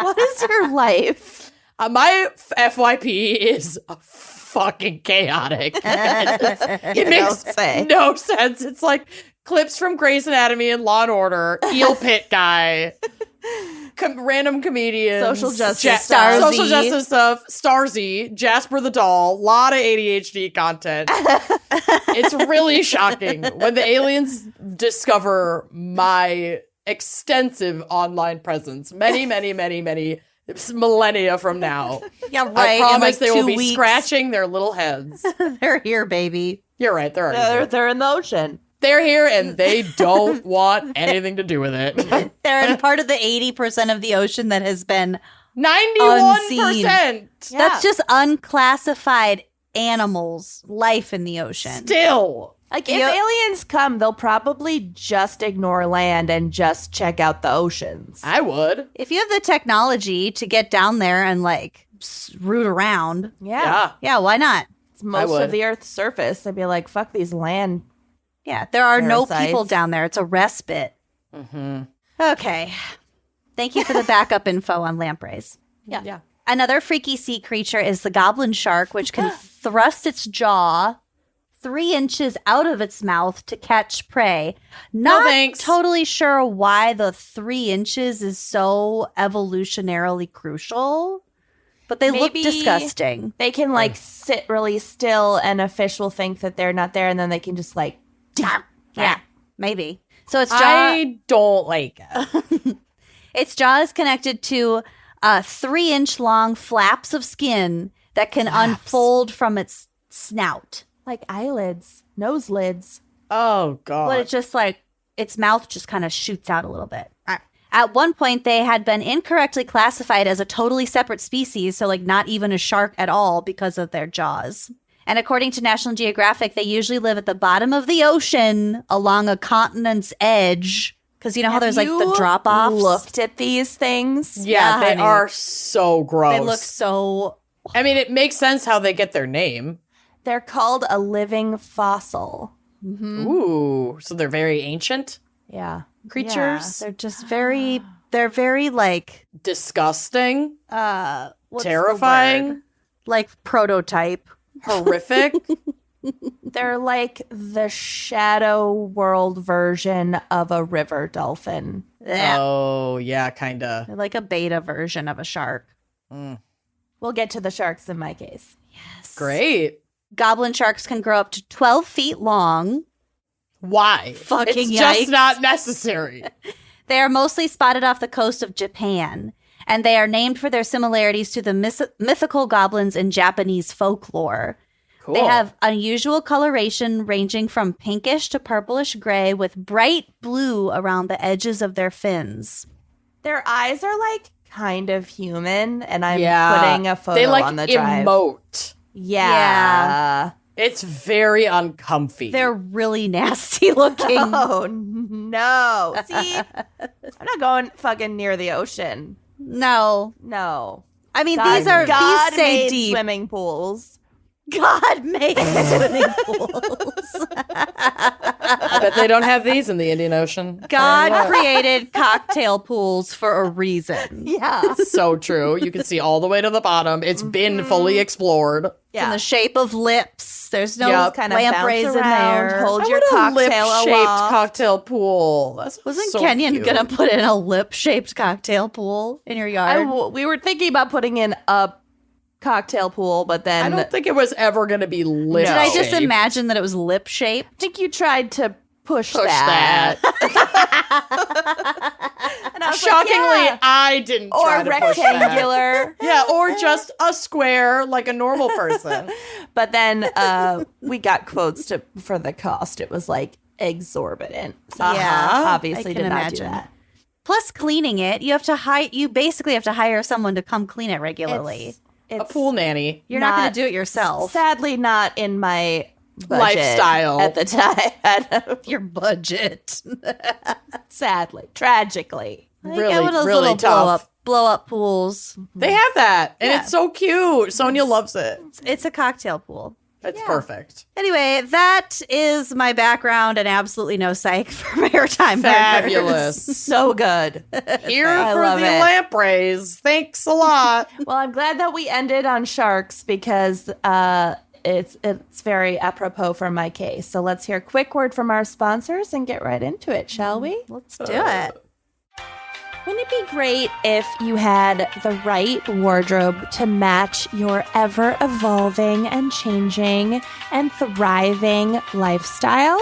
What is your life? My FYP is fucking chaotic. It makes say. no sense. It's like clips from Grey's Anatomy and Law and Order, Eel Pit guy, random comedians, Social justice Starzy. social justice stuff, Starzy, Jasper the Doll, lot of ADHD content. It's really shocking when the aliens discover my extensive online presence. Many millennia from now. Yeah, right. I in, promise like, they will 2 be weeks. scratching their little heads. They're here, baby. You're right. They're already here. They're in the ocean. They're here and they don't want anything to do with it. They're in part of the 80% of the ocean that has been 91%. That's just unclassified animals, life in the ocean. Still. Like, if aliens come, they'll probably just ignore land and just check out the oceans. I would. If you have the technology to get down there and like root around, Yeah. Yeah. why not? It's most would. of the Earth's surface. I'd be like, fuck these land. Yeah, there are no Parasites. people down there. It's a respite. Mm-hmm. Okay. Thank you for the backup info on lampreys. Yeah. Another freaky sea creature is the goblin shark, which can thrust its jaw 3 inches out of its mouth to catch prey. Not thanks. totally sure why the 3 inches is so evolutionarily crucial, but they look Maybe disgusting. They can, like, sit really still and a fish will think that they're not there and then they can just, like, Yeah, maybe. So its jaw, I don't like it. its jaw is connected to 3-inch long flaps of skin that can unfold from its snout. like eyelids, nose lids. Oh, God. But it's just like its mouth just kind of shoots out a little bit. At one point, they had been incorrectly classified as a totally separate species, so like not even a shark at all because of their jaws. And according to National Geographic, they usually live at the bottom of the ocean along a continent's edge. Because you know how there's like the drop-offs? Looked at these things? Yeah, they honey. are so gross. They look so... I mean, it makes sense how they get their name. They're called a living fossil. Ooh, so they're very ancient Yeah. creatures? They're just very... They're very like... Disgusting. what's the Terrifying. word? Like prototype. Horrific. They're like the shadow world version of a river dolphin. Oh, yeah, kind of. They're like a beta version of a shark. We'll get to the sharks in my case. Great. Goblin sharks can grow up to 12 feet long. Why? Fucking it's just yikes. not necessary. They are mostly spotted off the coast of Japan, and they are named for their similarities to the mythical goblins in Japanese folklore. Cool. They have unusual coloration ranging from pinkish to purplish gray with bright blue around the edges of their fins. Their eyes are like kind of human, and I'm Yeah. putting a photo They like on the drive. emote. Yeah. It's very uncomfy. They're really nasty looking. Oh no. See? I'm not going fucking near the ocean. No. No. I mean, God, these are God these stay made deep. swimming pools. God made swimming pools. I bet they don't have these in the Indian Ocean. God created cocktail pools for a reason. Yeah. So true. You can see all the way to the bottom. It's been fully explored. It's in the shape of lips. There's no Yep. Kind of bounce lampreys in around, there. hold I your want a cocktail lip-shaped aloft. cocktail pool. That's Wasn't so Kenyon cute. gonna put in a lip-shaped cocktail pool in your yard? We were thinking about putting in a cocktail pool, but I then don't think it was ever going to be lip. Did I just shaped. imagine that it was lip-shaped? I think you tried to push Push that. that. And I was Shockingly, like, yeah. I didn't try Or to push that. rectangular. Yeah, or just a square like a normal person. But then we got quotes for the cost. It was like exorbitant. So Uh-huh. obviously I can did not do imagine. that. Plus, cleaning it, you basically have to hire someone to come clean it regularly. A It's pool nanny. You're not going not- to do it yourself. sadly not in my budget Lifestyle. at the time. Your budget. Sadly, tragically. Really, Get one of those really little tough. blow up pools. They have that, and Yeah. it's so cute. Sonia loves it. It's a cocktail pool. It's perfect. Anyway, that is my background and absolutely no psych for Maritime Murders. Fabulous. So good. Here I for love the it. lampreys. Thanks a lot. Well, I'm glad that we ended on sharks because it's very apropos for my case. So let's hear a quick word from our sponsors and get right into it, shall we? Let's do it. Wouldn't it be great if you had the right wardrobe to match your ever-evolving and changing and thriving lifestyle?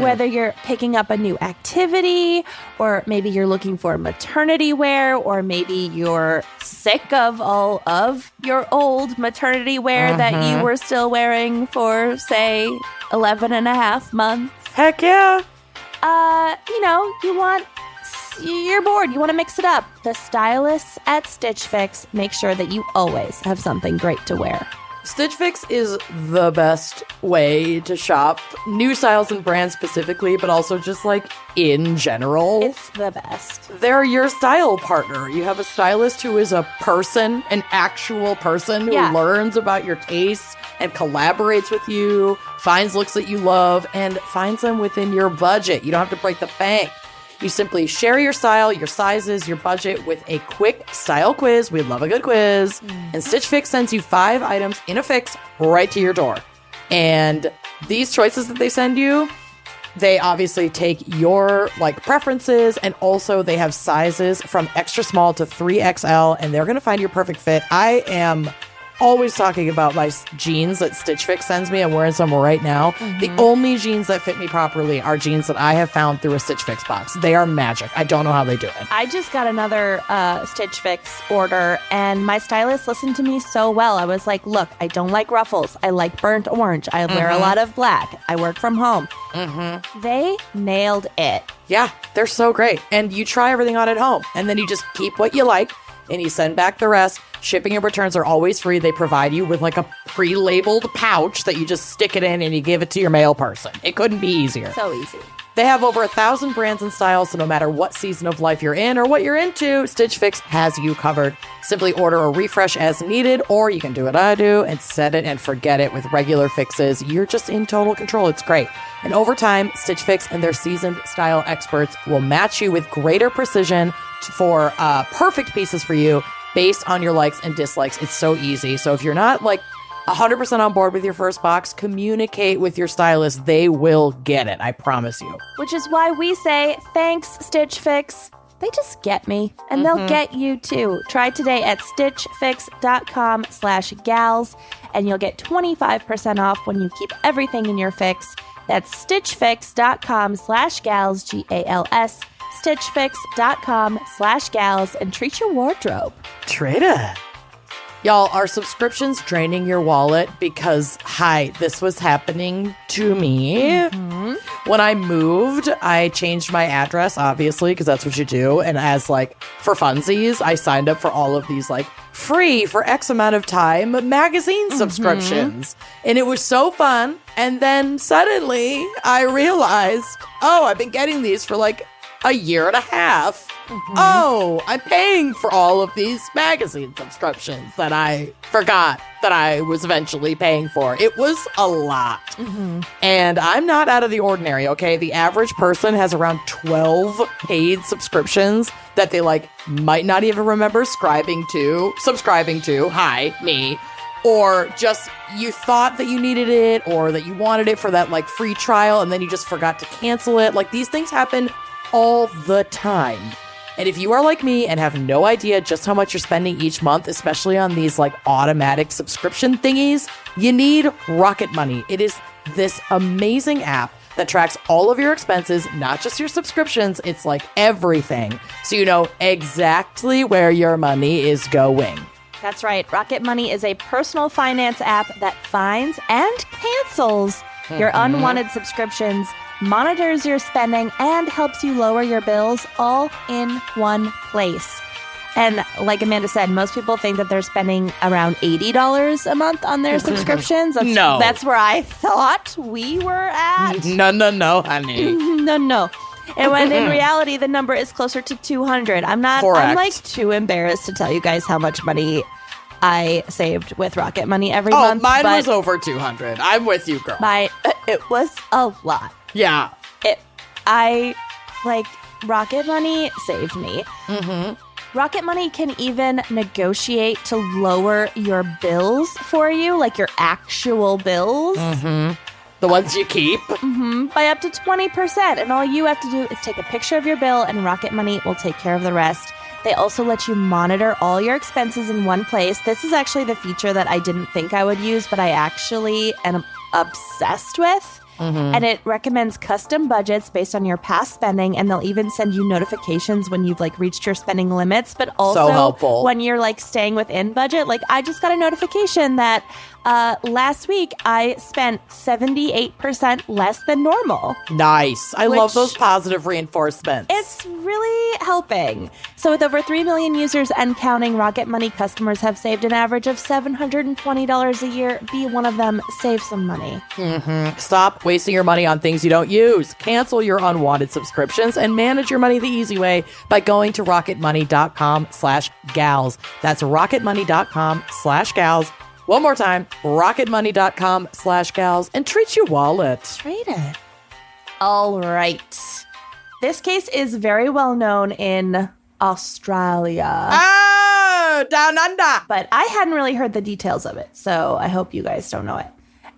Whether you're picking up a new activity, or maybe you're looking for maternity wear, or maybe you're sick of all of your old maternity wear that you were still wearing for, say, 11 and a half months. Heck yeah. You're bored. You want to mix it up. The stylists at Stitch Fix make sure that you always have something great to wear. Stitch Fix is the best way to shop new styles and brands specifically, but also just like in general. It's the best. They're your style partner. You have a stylist who is a person, an actual person who Yeah. learns about your tastes and collaborates with you, finds looks that you love, and finds them within your budget. You don't have to break the bank. You simply share your style, your sizes, your budget with a quick style quiz. We love a good quiz. And Stitch Fix sends you 5 items in a fix right to your door. And these choices that they send you, they obviously take your preferences, and also they have sizes from extra small to 3XL, and they're going to find your perfect fit. I am always talking about my jeans that Stitch Fix sends me. I'm wearing some right now. The only jeans that fit me properly are jeans that I have found through a Stitch Fix box. They are magic. I don't know how they do it. I just got another Stitch Fix order, and my stylist listened to me so well. I was like, look, I don't like ruffles. I like burnt orange. I wear a lot of black. I work from home. They nailed it. Yeah, they're so great. And you try everything on at home, and then you just keep what you like, and you send back the rest. Shipping and returns are always free. They provide you with like a pre-labeled pouch that you just stick it in and you give it to your mail person. It couldn't be easier. So easy. They have over 1,000 brands and styles, so no matter what season of life you're in or what you're into, Stitch Fix has you covered. Simply order a refresh as needed, or you can do what I do and set it and forget it with regular fixes. You're just in total control. It's great. And over time, Stitch Fix and their seasoned style experts will match you with greater precision for perfect pieces for you based on your likes and dislikes. It's so easy. So if you're not like 100% on board with your first box, communicate with your stylist. They will get it. I promise you. Which is why we say, thanks, Stitch Fix. They just get me, and they'll get you too. Try today at stitchfix.com/gals, and you'll get 25% off when you keep everything in your fix. That's stitchfix.com/gals, GALS, stitchfix.com/gals, and treat your wardrobe. Trade. Y'all, are subscriptions draining your wallet? Because, hi, this was happening to me. When I moved, I changed my address, obviously, because that's what you do. And as like, for funsies, I signed up for all of these like free for X amount of time magazine subscriptions. And it was so fun. And then suddenly I realized, oh, I've been getting these for like a year and a half. Oh, I'm paying for all of these magazine subscriptions that I forgot that I was eventually paying for. It was a lot. And I'm not out of the ordinary, okay? The average person has around 12 paid subscriptions that they like might not even remember subscribing to. Hi, me. Or just you thought that you needed it or that you wanted it for that like free trial and then you just forgot to cancel it. Like these things happen all the time. And if you are like me and have no idea just how much you're spending each month, especially on these like automatic subscription thingies, you need Rocket Money. It is this amazing app that tracks all of your expenses, not just your subscriptions. It's like everything. So you know exactly where your money is going. That's right. Rocket Money is a personal finance app that finds and cancels your unwanted subscriptions, monitors your spending, and helps you lower your bills all in one place. And like Amanda said, most people think that they're spending around $80 a month on their subscriptions. That's where I thought we were at. No, honey. No. And when in reality, the number is closer to $200. I'm like too embarrassed to tell you guys how much money I saved with Rocket Money every month. Mine was over $200. I'm with you, girl. It was a lot. Yeah. Rocket Money saved me. Rocket Money can even negotiate to lower your bills for you, like your actual bills. The ones you keep. By up to 20%. And all you have to do is take a picture of your bill and Rocket Money will take care of the rest. They also let you monitor all your expenses in one place. This is actually the feature that I didn't think I would use, but I actually am obsessed with. And it recommends custom budgets based on your past spending, and they'll even send you notifications when you've like reached your spending limits, but also so helpful when you're like staying within budget. Like I just got a notification that last week I spent 78% less than normal. Nice. I love those positive reinforcements. It's really helping. So with over 3 million users and counting, Rocket Money customers have saved an average of $720 a year. Be one of them. Save some money. Stop wasting your money on things you don't use. Cancel your unwanted subscriptions and manage your money the easy way by going to rocketmoney.com/gals. That's rocketmoney.com/gals. One more time, rocketmoney.com/gals, and treat your wallet. Trade it. All right. This case is very well known in Australia. Oh, down under. But I hadn't really heard the details of it, so I hope you guys don't know it.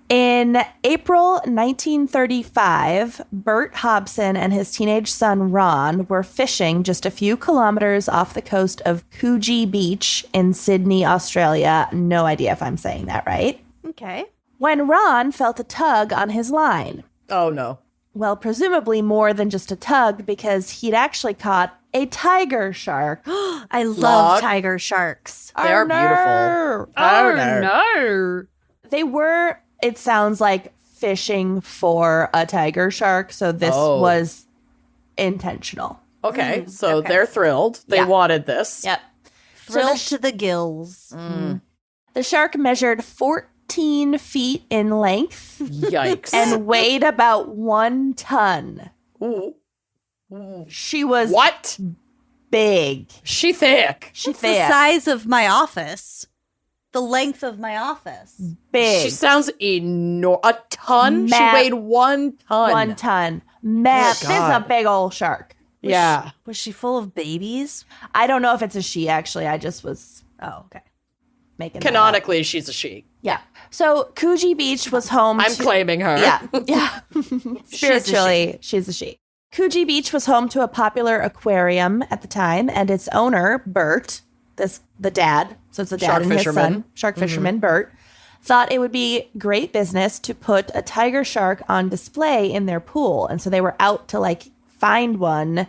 In April 1935, Bert Hobson and his teenage son Ron were fishing just a few kilometers off the coast of Coogee Beach in Sydney, Australia. No idea if I'm saying that right. Okay. When Ron felt a tug on his line. Oh, no. Well, presumably more than just a tug, because he'd actually caught a tiger shark. I love Log. tiger sharks. They are beautiful. Oh, no. They were, it sounds like, fishing for a tiger shark, so this was intentional. Okay, so they're thrilled. They Yeah. wanted this. Yep. Thrilled to the gills. The shark measured 14 feet in length Yikes. and weighed about 1 ton. Ooh. She was What? big. She thick. She It's the thick. size of my office. The length of my office. Big. She sounds enormous. A ton? Map. She weighed 1 ton. 1 ton. Map. This is a God. big old shark. Yeah. Was she full of babies? I don't know if it's a she, actually. I just was Oh, okay. making that up. Canonically, she's a she. Yeah. So Coogee Beach was home I'm to... claiming her. Yeah. Yeah. Spiritually, she's a she. Coogee Beach was home to a popular aquarium at the time, and its owner, Bert, the dad, so it's a dad Shark and his fisherman. son, shark fisherman Bert, thought it would be great business to put a tiger shark on display in their pool. And so they were out to like find one,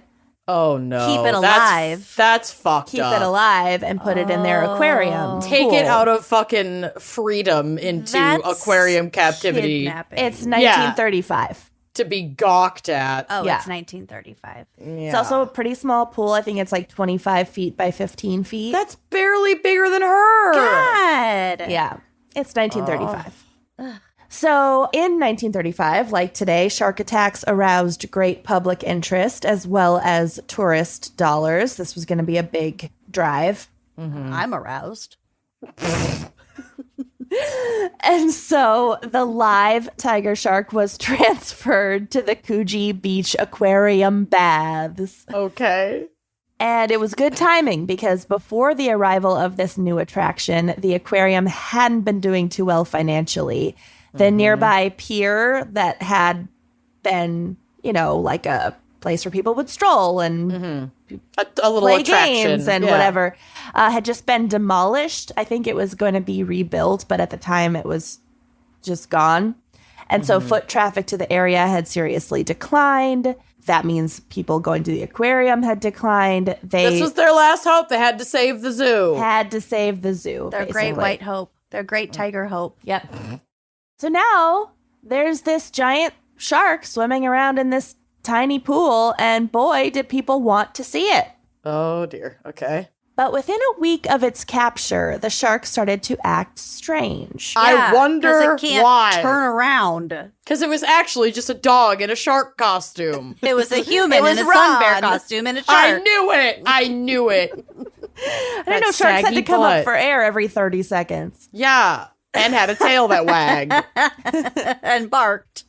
Oh, no. Keep it That's- alive. That's fucked keep up. it alive, and put it in their aquarium. Take it pool. out of fucking freedom into That's aquarium captivity Kidnapping. It's 1935. to be gawked at. Oh, Yeah. it's 1935. It's also a pretty small pool. I think it's like 25 feet by 15 feet. That's barely bigger than her. God. Yeah, it's 1935. So in 1935, like today, shark attacks aroused great public interest as well as tourist dollars. This was going to be a big drive. I'm aroused. And so the live tiger shark was transferred to the Coogee Beach Aquarium baths. Okay. And it was good timing because before the arrival of this new attraction, the aquarium hadn't been doing too well financially. The nearby pier that had been, you know, like a place where people would stroll and A little play attraction. games and Yeah. whatever, had just been demolished. I think it was going to be rebuilt, but at the time it was just gone. And so foot traffic to the area had seriously declined. That means people going to the aquarium had declined. They This was their last hope. They had to save the zoo. had to save the zoo. They're great basically. white hope. They're great tiger hope. Yep. So now there's this giant shark swimming around in this tiny pool, and boy, did people want to see it. Oh, dear. Okay. But within a week of its capture, the shark started to act strange. I wonder 'cause it can't why. turn around. Because it was actually just a dog in a shark costume. It was a human It was in a sun bear Ron. costume and a I shark. knew it. I knew it. I didn't know sharks had to come up for air every 30 seconds. Yeah. And had a tail that wagged. and barked.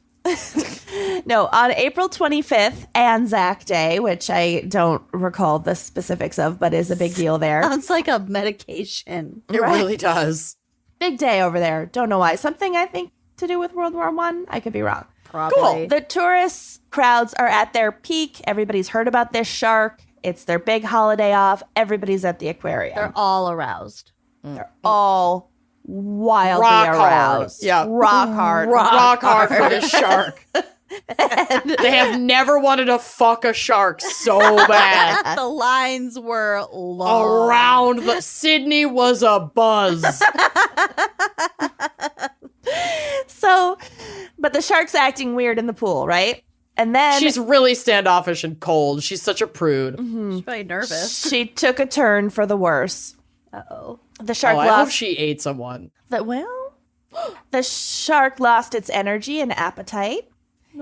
No, on April 25th, Anzac Day, which I don't recall the specifics of, but is a big deal there. Sounds like a medication. It really does. Big day over there. Don't know why. Something I think to do with World War I. I could be wrong. Probably. The tourist crowds are at their peak. Everybody's heard about this shark. It's their big holiday off. Everybody's at the aquarium. They're all aroused. They're all wildly Rock hard. aroused. Yeah. Rock hard. Rock hard for this shark. They have never wanted to fuck a shark so bad. The lines were long. Around the Sydney was a buzz. So, but the shark's acting weird in the pool, right? And then She's really standoffish and cold. She's such a prude. She's probably nervous. she took a turn for the worse. Uh-oh. The shark Oh, I hope lost. she ate someone. The shark lost its energy and appetite.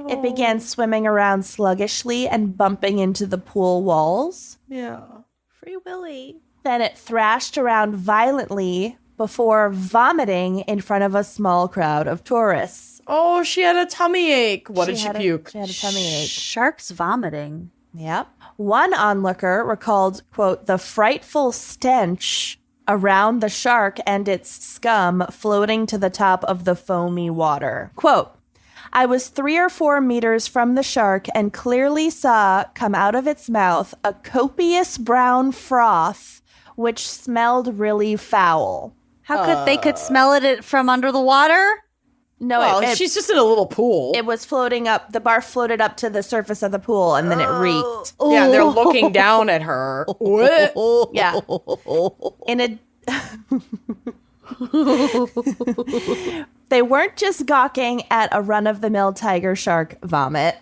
It began swimming around sluggishly and bumping into the pool walls. Yeah. Free Willy. Then it thrashed around violently before vomiting in front of a small crowd of tourists. Oh, she had a tummy ache. What did she had puke? She had a tummy ache. Sharks vomiting. Yep. One onlooker recalled, quote, the frightful stench around the shark and its scum floating to the top of the foamy water. Quote, I was 3 or 4 meters from the shark and clearly saw come out of its mouth a copious brown froth, which smelled really foul. How could smell it from under the water? No, Well, she's just in a little pool. it was floating up. The barf floated up to the surface of the pool, and then it reeked. Yeah, and they're looking down at her. What? Yeah. In a They weren't just gawking at a run-of-the-mill tiger shark vomit.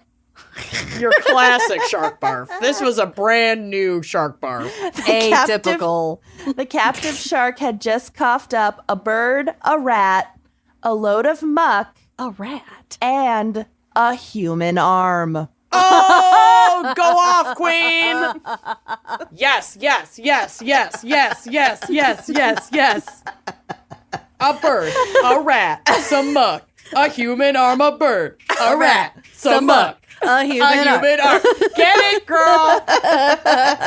Your classic shark barf. This was a brand new shark barf. Atypical. The captive shark had just coughed up a bird, a rat, a load of muck, A rat. and a human arm. Oh, go off, queen. Yes, yes, yes, yes, yes, yes, yes, yes, yes. A bird, a rat, some muck, a human arm, a bird, a rat, some muck. A human arm. Get it, girl.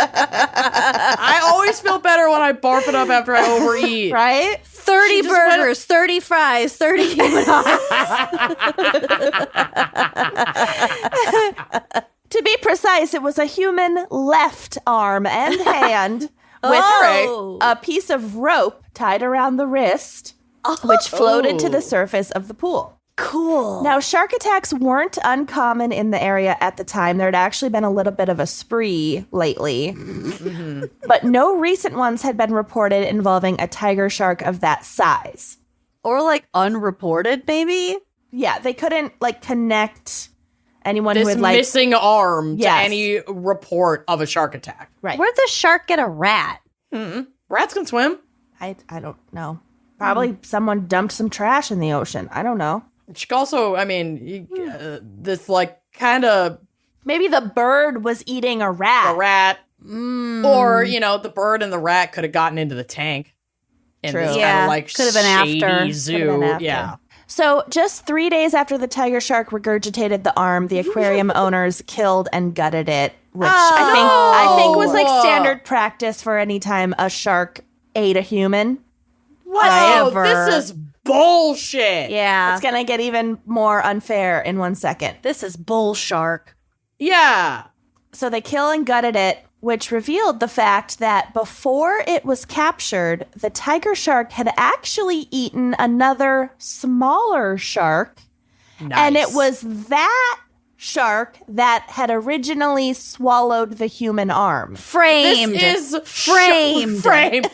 I always feel better when I barf it up after I overeat. Right? 30 She just went- burgers, 30 fries, 30 human arms. To be precise, it was a human left arm and hand with Oh. a piece of rope tied around the wrist, which floated to the surface of the pool. Cool. Now, shark attacks weren't uncommon in the area at the time. There had actually been a little bit of a spree lately. But no recent ones had been reported involving a tiger shark of that size. Or like unreported, maybe? Yeah, they couldn't connect anyone This who had missing arm Yes. to any report of a shark attack. right. Where'd the shark get a rat? Rats can swim. I don't know. Probably someone dumped some trash in the ocean. I don't know. She could also, this kind of Maybe the bird was eating a rat. a rat, or the bird and the rat could have gotten into the tank. In True. this Yeah, kind of could have been shady after. zoo. Could have been after. Yeah. So, just 3 days after the tiger shark regurgitated the arm, the aquarium owners killed and gutted it, which I think was like standard practice for any time a shark ate a human. Wow, Whatever. this is bullshit. Yeah. It's gonna get even more unfair in 1 second. This is bull shark. Yeah. So they kill and gutted it, which revealed the fact that before it was captured, the tiger shark had actually eaten another smaller shark. Nice. And it was that shark that had originally swallowed the human arm. Framed. This is Framed. framed.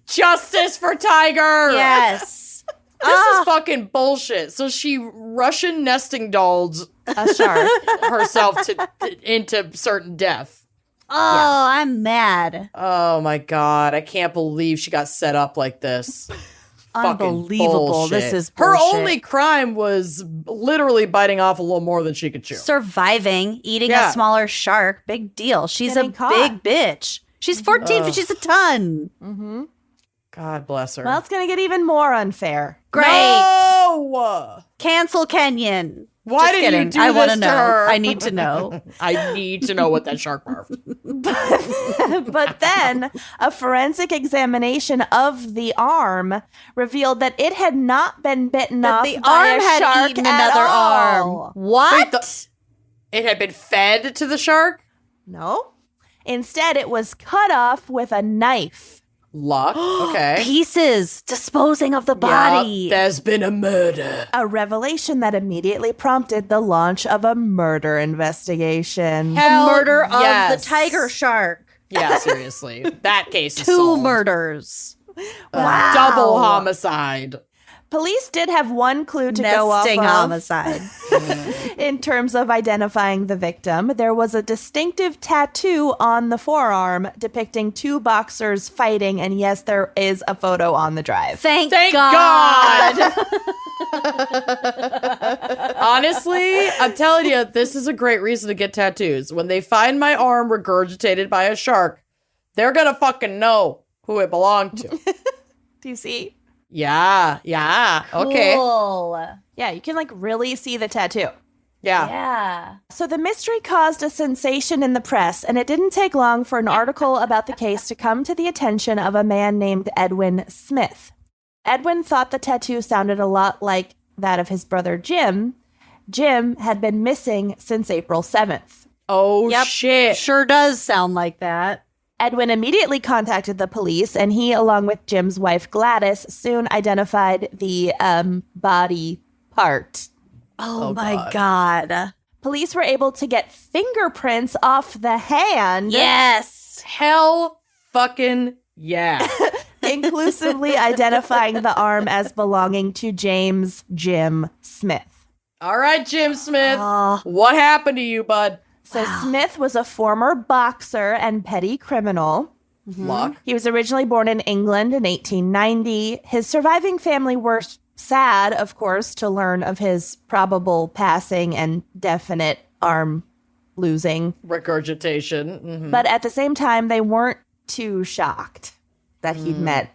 Justice for Tiger. Yes. This is fucking bullshit. So she Russian nesting dolled A shark. herself into certain death. Oh, I'm mad. Oh my god, I can't believe she got set up like this. Fucking Unbelievable. bullshit. This is her bullshit. only crime was literally biting off a little more than she could chew. Surviving, eating Yeah. a smaller shark. Big deal. She's Getting a caught. big bitch. She's 14, but she's a ton. God bless her. Well, it's going to get even more unfair. Great. No! Cancel Kenyon. Why Just did kidding. you do I this wanna to know. her? I need to know. I need to know what that shark barfed. But then a forensic examination of the arm revealed that it had not been bitten off the by arm a had shark eaten at another all. arm. What? Wait, It had been fed to the shark? No. Instead, it was cut off with a knife. Luck. Okay. Pieces. Disposing of the body. Yup, there's been a murder. A revelation that immediately prompted the launch of a murder investigation. Hell Murder of yes. the tiger shark. Yeah, seriously. That case is 2 solved. murders. Double homicide. Police did have one clue to go off Nesting of homicide. in terms of identifying the victim. There was a distinctive tattoo on the forearm depicting 2 boxers fighting, and yes, there is a photo on the drive. Thank God. Honestly, I'm telling you, this is a great reason to get tattoos. When they find my arm regurgitated by a shark, they're gonna fucking know who it belonged to. Do you see? Yeah, okay. Cool. Yeah, you can like really see the tattoo. Yeah. Yeah. So the mystery caused a sensation in the press, and it didn't take long for an article about the case to come to the attention of a man named Edwin Smith. Edwin thought the tattoo sounded a lot like that of his brother Jim. Jim had been missing since April 7th. Oh, Yep. shit. Sure does sound like that. Edwin immediately contacted the police, and he, along with Jim's wife Gladys, soon identified the body part. Oh my God. Police were able to get fingerprints off the hand, Yes. Hell fucking yeah. inclusively identifying the arm as belonging to James Jim Smith. All right, Jim Smith. What happened to you, bud? So Smith was a former boxer and petty criminal. Luck. He was originally born in England in 1890. His surviving family were sad, of course, to learn of his probable passing and definite arm losing. Regurgitation. Mhm. But at the same time, they weren't too shocked that he'd met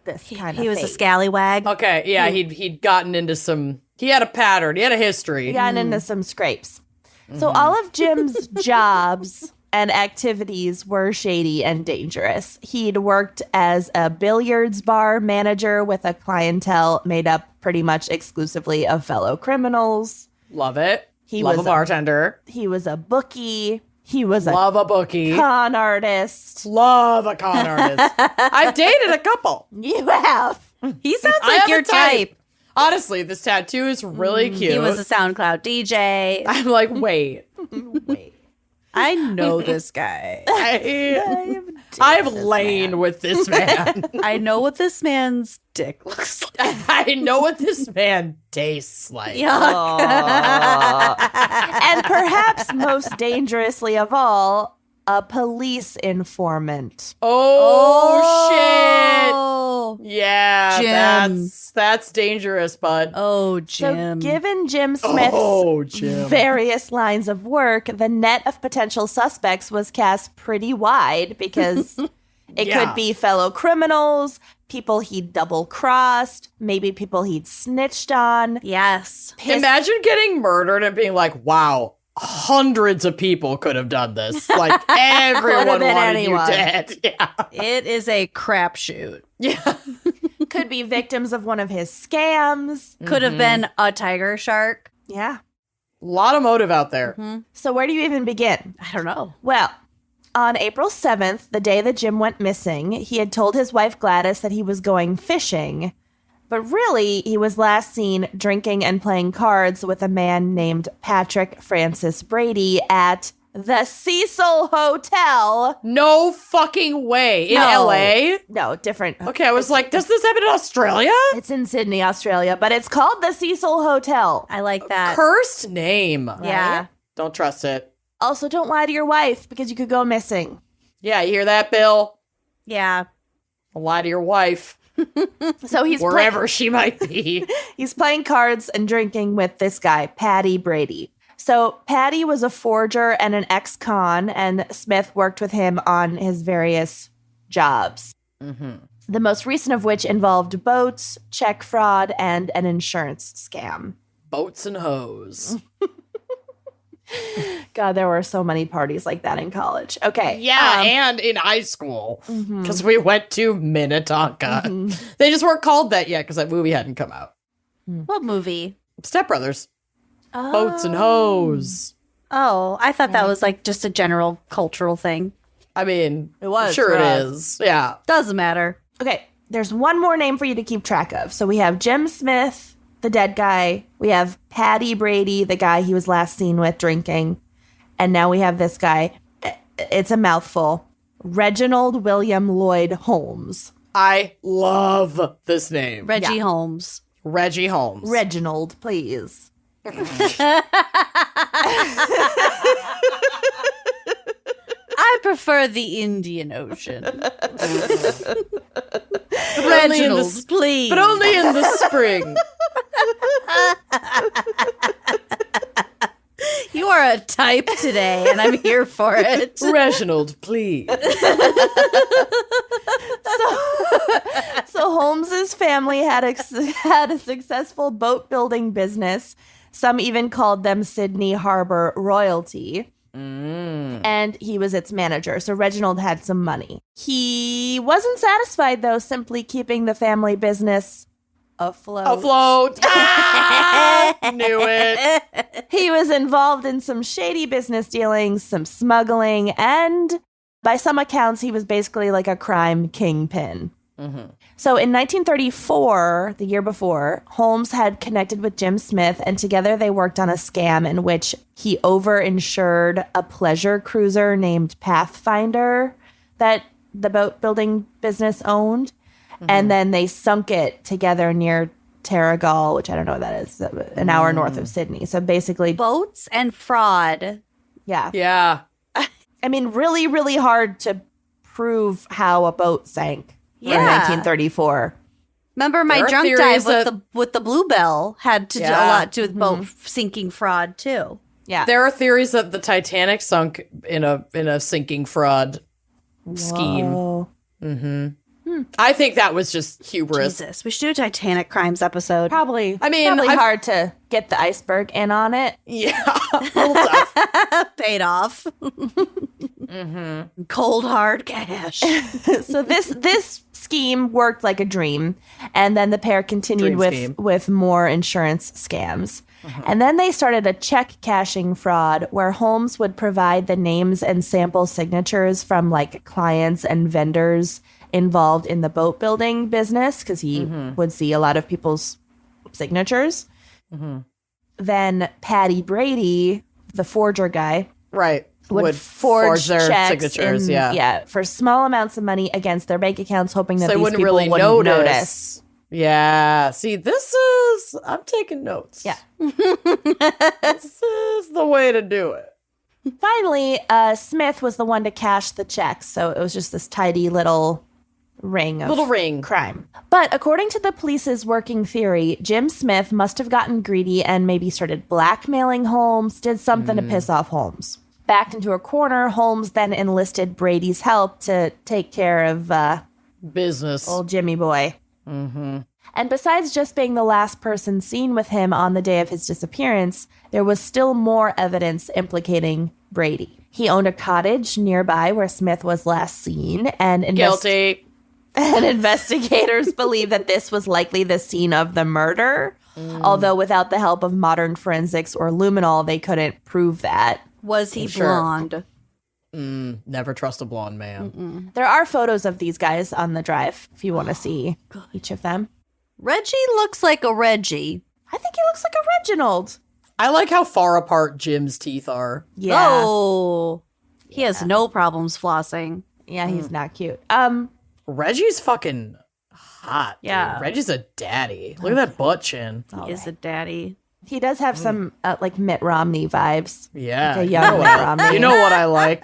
this kind of He was a fate. scallywag. Okay, yeah, he'd gotten into some... He had a pattern. He had a history. He got into some scrapes. So all of Jim's jobs and activities were shady and dangerous. He'd worked as a billiards bar manager with a clientele made up pretty much exclusively of fellow criminals. Love it. He Love was a bartender. He was a bookie. He was a Love a bookie. con artist. Love a con artist. I've dated a couple. You have. He sounds I like have your a type. type. Honestly, this tattoo is really cute. He was a SoundCloud DJ. I'm like, wait. I know this guy. I've lain with this man. I know what this man's dick looks like. I know what this man tastes like. And perhaps most dangerously of all, a police informant. Oh, shit. Yeah, Jim. that's dangerous, bud. Oh, So, Jim. given Jim Smith's Oh, Jim. various lines of work, the net of potential suspects was cast pretty wide because it Yeah. could be fellow criminals, people he'd double crossed, maybe people he'd snitched on. Yes. Imagine getting murdered and being like, wow, hundreds of people could have done this. Like, everyone wanted been anyone. you dead. Yeah. It is a crapshoot. Yeah. Could be victims of one of his scams. Could have been a tiger shark. Yeah. A lot of motive out there. So, where do you even begin? I don't know. Well, on April 7th, the day that Jim went missing, he had told his wife Gladys that he was going fishing. But really, he was last seen drinking and playing cards with a man named Patrick Francis Brady at the Cecil Hotel. No fucking way. In No. LA? No, different. Okay, I was like, does this happen in Australia? It's in Sydney, Australia, but it's called the Cecil Hotel. I like that. Cursed name. Yeah. Don't trust it. Also, don't lie to your wife because you could go missing. Yeah, you hear that, Bill? Yeah. Don't lie to your wife, So he's wherever she might be. He's playing cards and drinking with this guy, Patty Brady. So Patty was a forger and an ex-con, and Smith worked with him on his various jobs. The most recent of which involved boats, check fraud, and an insurance scam. Boats and hoes. God, there were so many parties like that in college. Okay. Yeah, and in high school. Because we went to Minnetonka. They just weren't called that yet because that movie hadn't come out. What movie? Step Brothers. Boats and hoes. Oh, I thought that was like just a general cultural thing. I mean, It was sure for it us. is. Yeah. Doesn't matter. Okay, there's one more name for you to keep track of. So we have Jim Smith, the dead guy. We have Patty Brady, the guy he was last seen with drinking. And now we have this guy. It's a mouthful. Reginald William Lloyd Holmes. I love this name. Reggie Holmes. Reggie Holmes. Reginald, please. I prefer the Indian Ocean. only in the Reginald, please. But only in the spring. You are a type today, and I'm here for it. Reginald, please. So Holmes's family had a successful boat building business Some even called them Sydney Harbor royalty. And he was its manager. So Reginald had some money. He wasn't satisfied, though, simply keeping the family business afloat. Knew it. He was involved in some shady business dealings, some smuggling, and by some accounts, he was basically like a crime kingpin. So in 1934, the year before, Holmes had connected with Jim Smith, and together they worked on a scam in which he overinsured a pleasure cruiser named Pathfinder that the boat building business owned. And then they sunk it together near Terrigal, which I don't know what that is, an hour north of Sydney. So basically, Boats and fraud. yeah. Yeah. I mean, really, really hard to prove how a boat sank in Yeah. 1934. Remember my There are drunk theories dive with the Bluebell had to do a Yeah. lot to do with boat sinking fraud too. Yeah. There are theories that the Titanic sunk in a sinking fraud scheme. Whoa. I think that was just hubris. Jesus, we should do a Titanic crimes episode. Probably. I mean, probably I've- hard to get the iceberg in on it. Yeah. A little tough. Paid off. Cold hard cash. So this scheme worked like a dream, and then the pair continued Dream scheme. with more insurance scams. And then they started a check cashing fraud where Holmes would provide the names and sample signatures from like clients and vendors involved in the boat building business because he would see a lot of people's signatures. Then Patty Brady, the forger guy, Right. would forge their checks signatures. Yeah. for small amounts of money against their bank accounts, hoping that So they these wouldn't people really wouldn't notice. Yeah. See, I'm taking notes. Yeah. This is the way to do it. Finally, Smith was the one to cash the checks, so it was just this tidy little ring of crime. But according to the police's working theory, Jim Smith must have gotten greedy and maybe started blackmailing Holmes, did something to piss off Holmes. Backed into a corner, Holmes then enlisted Brady's help to take care of Business. old Jimmy boy. And besides just being the last person seen with him on the day of his disappearance, there was still more evidence implicating Brady. He owned a cottage nearby where Smith was last seen, and Guilty. and investigators believe that this was likely the scene of the murder. Although without the help of modern forensics or luminol, they couldn't prove that. Was he Sure. blonde? Never trust a blonde man. There are photos of these guys on the drive if you want to see each of them. Reggie looks like a Reggie. I think he looks like a Reginald. I like how far apart Jim's teeth are. Yeah. Oh, he has no problems flossing. Yeah, he's not cute. Reggie's fucking hot. dude. Yeah. Reggie's a daddy. Look at that butt chin. He is a daddy. He does have some like Mitt Romney vibes. Yeah. Like a you young know Mitt what I- Romney. You know what I like.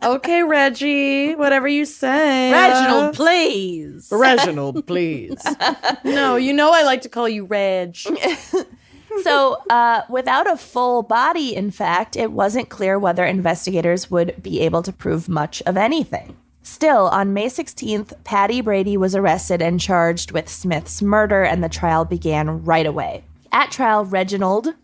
Okay, Reggie. Whatever you say. Reginald, please. Reginald, please. No, you know I like to call you Reg. So, without a full body, in fact, it wasn't clear whether investigators would be able to prove much of anything. Still, on May 16th, Patty Brady was arrested and charged with Smith's murder, and the trial began right away. At trial, Reginald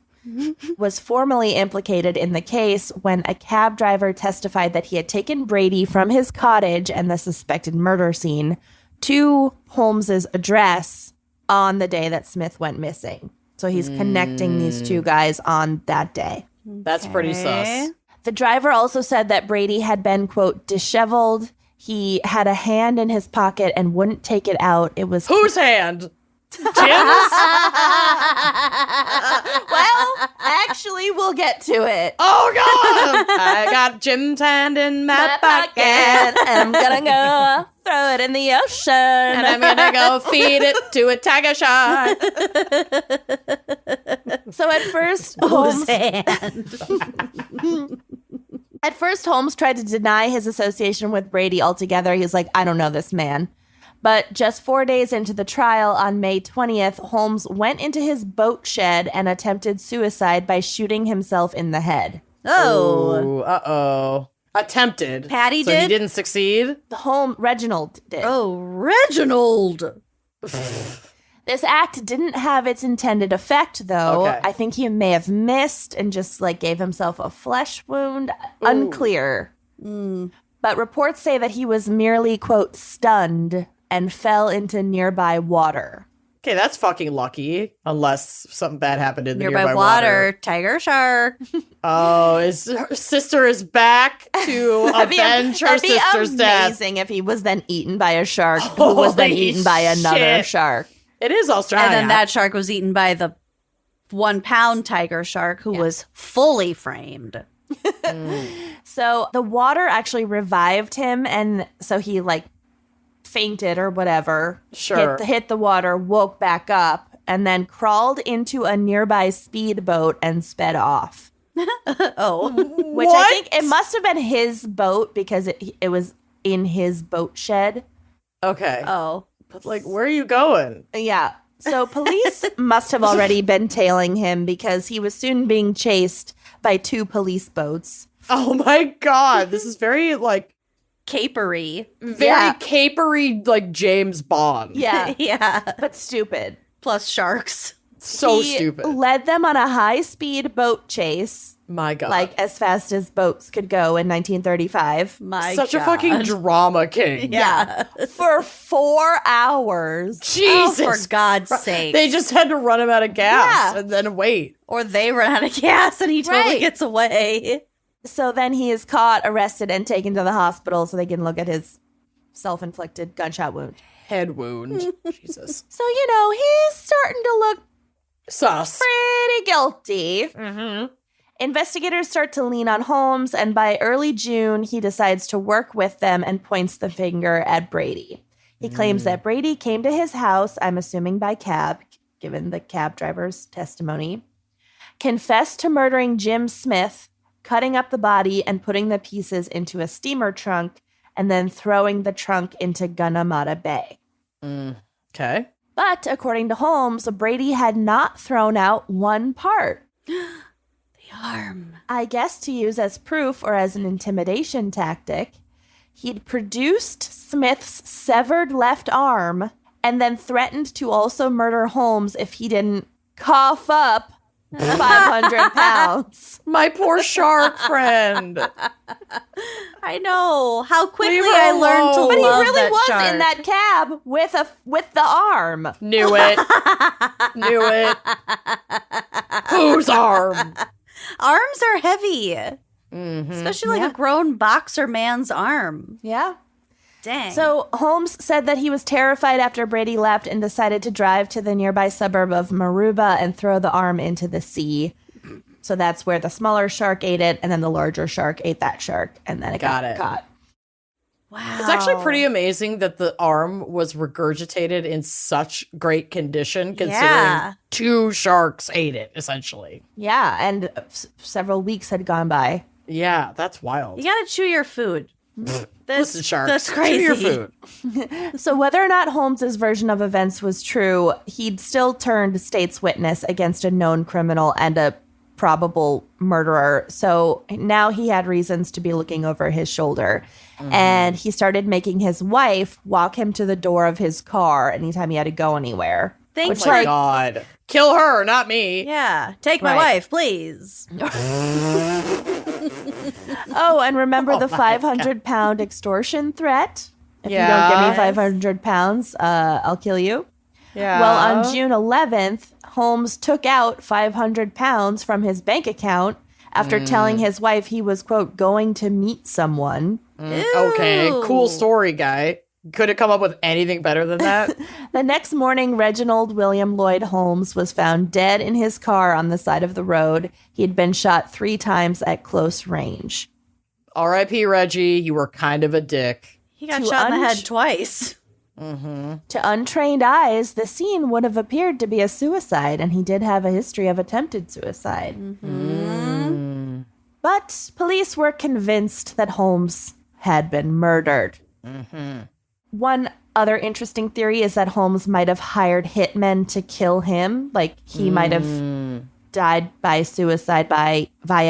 was formally implicated in the case when a cab driver testified that he had taken Brady from his cottage and the suspected murder scene to Holmes's address on the day that Smith went missing. So he's connecting these two guys on that day. That's pretty sus. The driver also said that Brady had been, quote, disheveled. He had a hand in his pocket and wouldn't take it out. It was Whose hand? Jim's? well, actually, we'll get to it. Oh, God. I got Jim's hand in my pocket. And I'm gonna go throw it in the ocean. And I'm going to go feed it to a tiger shark. So at first, Holmes tried to deny his association with Brady altogether. He was like, I don't know this man. But just 4 days into the trial, on May 20th, Holmes went into his boat shed and attempted suicide by shooting himself in the head. Oh. Ooh, uh-oh. Attempted. Patty so did? he didn't succeed? Reginald did. Oh, Reginald. This act didn't have its intended effect, though. Okay. I think he may have missed and just like gave himself a flesh wound. Ooh. Unclear. But reports say that he was merely, quote, stunned and fell into nearby water. Okay, that's fucking lucky. Unless something bad happened in the Nearby water, tiger shark. Oh, her sister is back to avenge her sister's death. Amazing if he was then eaten by a shark who was then Holy eaten by another shit. shark. It is Australia. And then that shark was eaten by the 1 pound tiger shark who was fully framed. So the water actually revived him, and so he like fainted or whatever. Sure. Hit the water, woke back up, and then crawled into a nearby speedboat and sped off. Oh. Which I think it must have been his boat because it was in his boat shed. Okay. Oh. But like, where are you going? Yeah. So police must have already been tailing him because he was soon being chased by 2 police boats. Oh my God. This is very like, Capery. very capery, like James Bond. Yeah. Yeah. But stupid. Plus sharks. So He stupid. led them on a high-speed boat chase, My God. like as fast as boats could go in 1935. My Such a God. fucking drama king. Yeah. For 4 hours. Jesus. Oh, for God's sake. They just had to run him out of gas Yeah. and then wait. Or they run out of gas and he totally Right. gets away. So then he is caught, arrested, and taken to the hospital so they can look at his self-inflicted gunshot wound. Head wound. Jesus. So, he's starting to look Sus. pretty guilty. Investigators start to lean on Holmes, and by early June, he decides to work with them and points the finger at Brady. He claims that Brady came to his house, I'm assuming by cab, given the cab driver's testimony, confessed to murdering Jim Smith, cutting up the body and putting the pieces into a steamer trunk, and then throwing the trunk into Gunnamatta Bay. Okay. But according to Holmes, Brady had not thrown out one part. The arm. I guess to use as proof or as an intimidation tactic, he'd produced Smith's severed left arm and then threatened to also murder Holmes if he didn't cough up 500 pounds. My poor shark friend. I know. How quickly Leave her I learned to alone. But he love really that was shark. in that cab with the arm. Knew it. Knew it. Whose arm? Arms are heavy. Especially like a grown boxer man's arm. Yeah. Dang. So Holmes said that he was terrified after Brady left and decided to drive to the nearby suburb of Maruba and throw the arm into the sea. So that's where the smaller shark ate it, and then the larger shark ate that shark, and then it got Got it. caught. wow. It's actually pretty amazing that the arm was regurgitated in such great condition, considering Yeah. 2 sharks ate it, essentially. Yeah, and several weeks had gone by. Yeah, that's wild. You gotta chew your food. Listen, sharks. That's chew crazy. your food. So whether or not Holmes's version of events was true, he'd still turned state's witness against a known criminal and a probable murderer. So now he had reasons to be looking over his shoulder. And he started making his wife walk him to the door of his car anytime he had to go anywhere. Thanks Oh for my God. Kill her, not me. Yeah. Take my Right. wife, please. Oh, and remember the 500-pound extortion threat? If you don't give me 500 pounds, I'll kill you. Yeah. Well, on June 11th, Holmes took out 500 pounds from his bank account after telling his wife he was, quote, going to meet someone. Okay, cool story, guy. Could have come up with anything better than that. The next morning, Reginald William Lloyd Holmes was found dead in his car on the side of the road. He had been shot 3 times at close range. R.I.P. Reggie, you were kind of a dick. He got To shot in the head twice. To untrained eyes, the scene would have appeared to be a suicide, and he did have a history of attempted suicide. But police were convinced that Holmes had been murdered. One other interesting theory is that Holmes might have hired hitmen to kill him. Like, he might have died by suicide via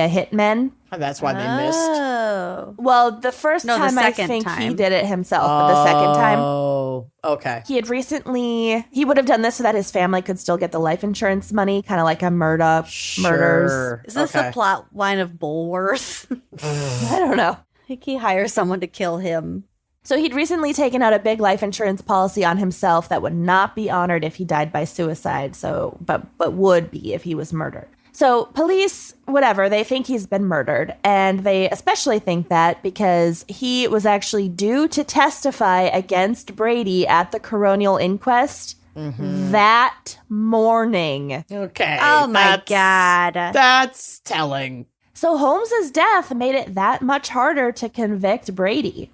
hitmen. And that's why they missed. Oh. Well, the first No, the time I second think he time. did it himself, but the second time Oh, okay. he would have done this so that his family could still get the life insurance money, kind of like a murders. Sure. Is this the plot line of Bulworth? I don't know. Like he hires someone to kill him. So he'd recently taken out a big life insurance policy on himself that would not be honored if he died by suicide, but would be if he was murdered. So police, whatever, they think he's been murdered, and they especially think that because he was actually due to testify against Brady at the coronial inquest that morning. Okay. Oh my God. That's telling. So Holmes's death made it that much harder to convict Brady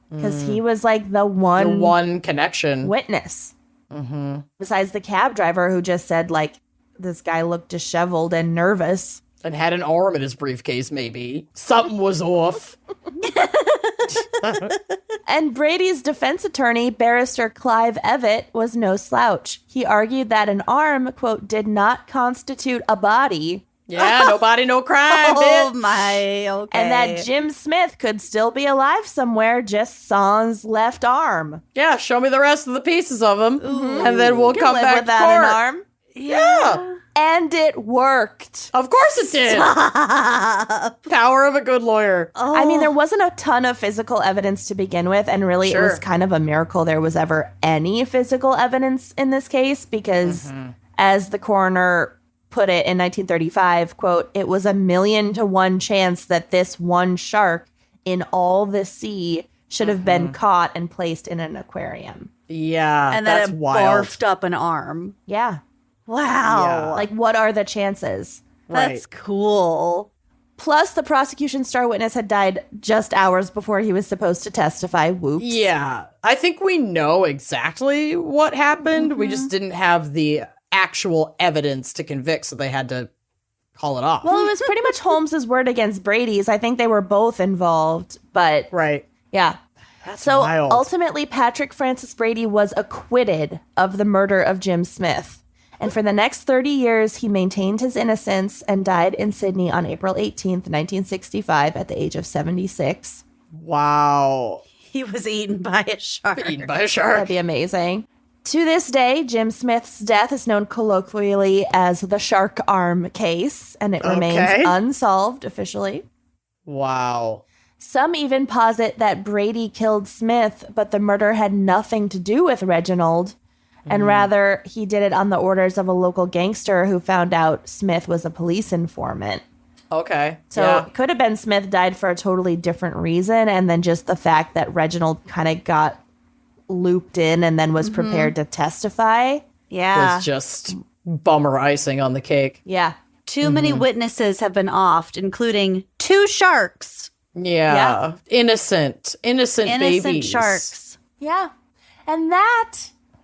because he was like the one connection. witness. Besides the cab driver who just said like this guy looked disheveled and nervous. And had an arm in his briefcase, maybe. Something was off. And Brady's defense attorney, Barrister Clive Evatt, was no slouch. He argued that an arm, quote, did not constitute a body. Yeah, no body, no crime, Oh bitch. my, okay. And that Jim Smith could still be alive somewhere, just sans left arm. Yeah, show me the rest of the pieces of him. And then we'll You can come live back to without court. an arm. Yeah. And it worked. Of course it did. Power of a good lawyer. I mean, there wasn't a ton of physical evidence to begin with, and really it was Sure. kind of a miracle there was ever any physical evidence in this case because, as the coroner put it in 1935, quote, it was 1,000,000 to 1 chance that this one shark in all the sea should have been caught and placed in an aquarium. Yeah, and that's then it wild. barfed up an arm. Yeah. Wow. Like, what are the chances? That's cool. Plus, the prosecution star witness had died just hours before he was supposed to testify. Whoops. Yeah, I think we know exactly what happened. We just didn't have the actual evidence to convict, so they had to call it off. Well, it was pretty much Holmes's word against Brady's. I think they were both involved, but right. yeah. That's So wild. ultimately, Patrick Francis Brady was acquitted of the murder of Jim Smith. And for the next 30 years, he maintained his innocence and died in Sydney on April 18th, 1965, at the age of 76. Wow. He was eaten by a shark. Eaten by a shark. That'd be amazing. To this day, Jim Smith's death is known colloquially as the shark arm case, and it remains Okay. unsolved officially. Wow. Some even posit that Brady killed Smith, but the murder had nothing to do with Reginald, and rather he did it on the orders of a local gangster who found out Smith was a police informant. Okay. So yeah. it could have been Smith died for a totally different reason, and then just the fact that Reginald kind of got looped in and then was prepared to testify. Yeah. was just bummer icing on the cake. Yeah. Too many witnesses have been offed, including 2 sharks. Yeah. Innocent Innocent babies. sharks. Yeah. And that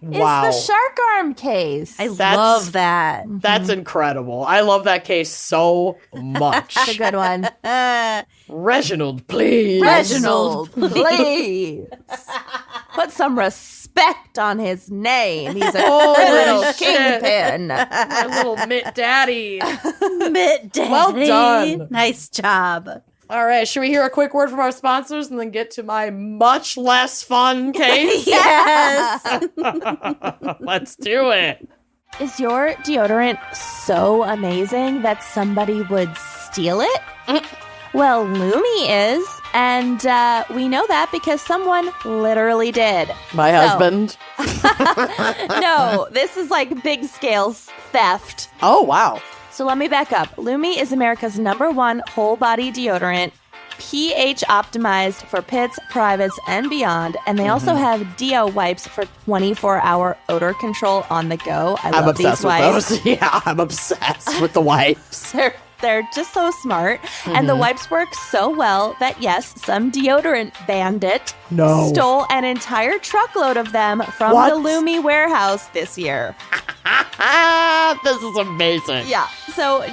Wow. is the shark arm case. I That's- love that. That's incredible. I love that case so much. It's a good one. Reginald, please. Reginald, please. Put some respect on his name. He's a little shit. kingpin. My little mitt daddy. Mitt Daddy. Well done. Nice job. All right, should we hear a quick word from our sponsors and then get to my much less fun case? Yes. Let's do it. Is your deodorant so amazing that somebody would steal it? Well, Lumi is, and we know that because someone literally did. My husband. No, this is like big scale theft. Oh, wow. So let me back up. Lumi is America's #1 whole body deodorant, pH optimized for pits, privates, and beyond. And they also have Deo wipes for 24-hour odor control on the go. I I'm love these obsessed with wipes. those. Yeah, I'm obsessed with the wipes. They're just so smart. And the wipes work so well that, yes, some deodorant bandit stole an entire truckload of them from What? the Lumi warehouse this year. This is amazing. Yeah. So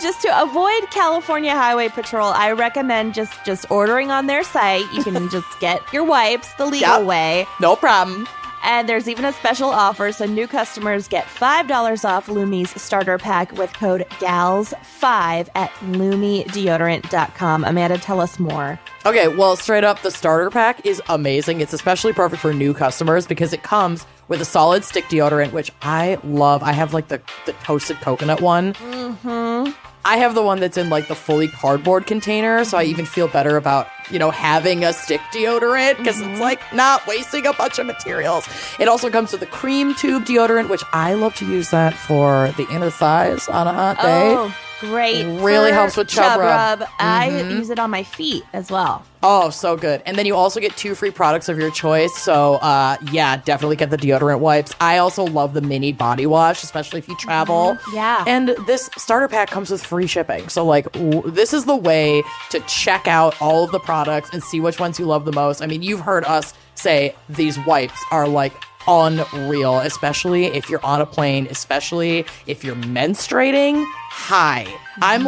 just to avoid California Highway Patrol, I recommend just ordering on their site. You can just get your wipes the legal Yep. way. No problem. And there's even a special offer, so new customers get $5 off Lumi's starter pack with code GALS5 at lumideodorant.com. Amanda, tell us more. Okay, well, straight up, the starter pack is amazing. It's especially perfect for new customers because it comes with a solid stick deodorant, which I love. I have like the toasted coconut one. Mm-hmm. I have the one that's in like the fully cardboard container, so I even feel better about, having a stick deodorant because it's like not wasting a bunch of materials. It also comes with a cream tube deodorant, which I love to use that for the inner thighs on a hot day. Oh, great. Really helps with chub rub. Mm-hmm. I use it on my feet as well. Oh, so good. And then you also get 2 free products of your choice. So, definitely get the deodorant wipes. I also love the mini body wash, especially if you travel. Yeah. And this starter pack comes with free shipping. So, this is the way to check out all of the products and see which ones you love the most. I mean, you've heard us say these wipes are unreal, especially if you're on a plane, especially if you're menstruating. Hi. I'm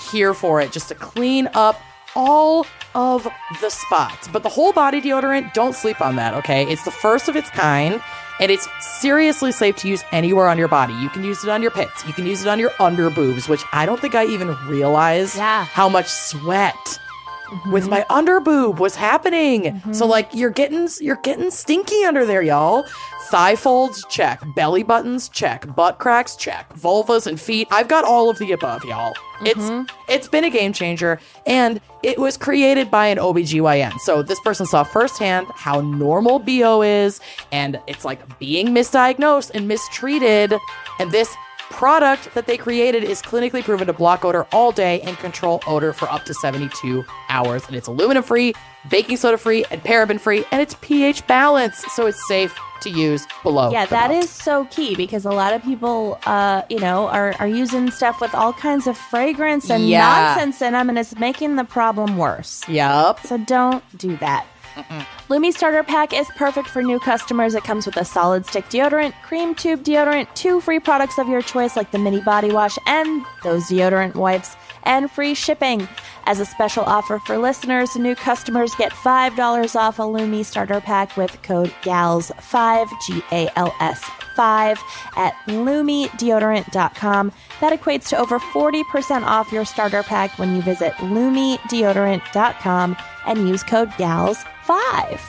here for it just to clean up all of the spots. But the whole body deodorant, don't sleep on that, okay? It's the first of its kind, and it's seriously safe to use anywhere on your body. You can use it on your pits. You can use it on your under boobs, which I don't think I even realized how much sweat with my under boob was happening. So you're getting stinky under there, y'all. Thigh folds, check. Belly buttons, check. Butt cracks, check. Vulvas and feet. I've got all of the above, y'all. It's been a game changer, and it was created by an OBGYN. So this person saw firsthand how normal BO is, and it's being misdiagnosed and mistreated. And this product that they created is clinically proven to block odor all day and control odor for up to 72 hours. And it's aluminum free, baking soda free, and paraben free, and it's pH balanced, so it's safe to use below. Yeah, that belt. is so key because a lot of people, are using stuff with all kinds of fragrance and nonsense in them, and it's making the problem worse. Yep. So don't do that. Lumi Starter Pack is perfect for new customers. It comes with a solid stick deodorant, cream tube deodorant, 2 free products of your choice like the mini body wash and those deodorant wipes, and free shipping. As a special offer for listeners, new customers get $5 off a Lumi Starter Pack with code GALS5, GALS5 at lumideodorant.com. That equates to over 40% off your starter pack when you visit lumideodorant.com and use code GALS5.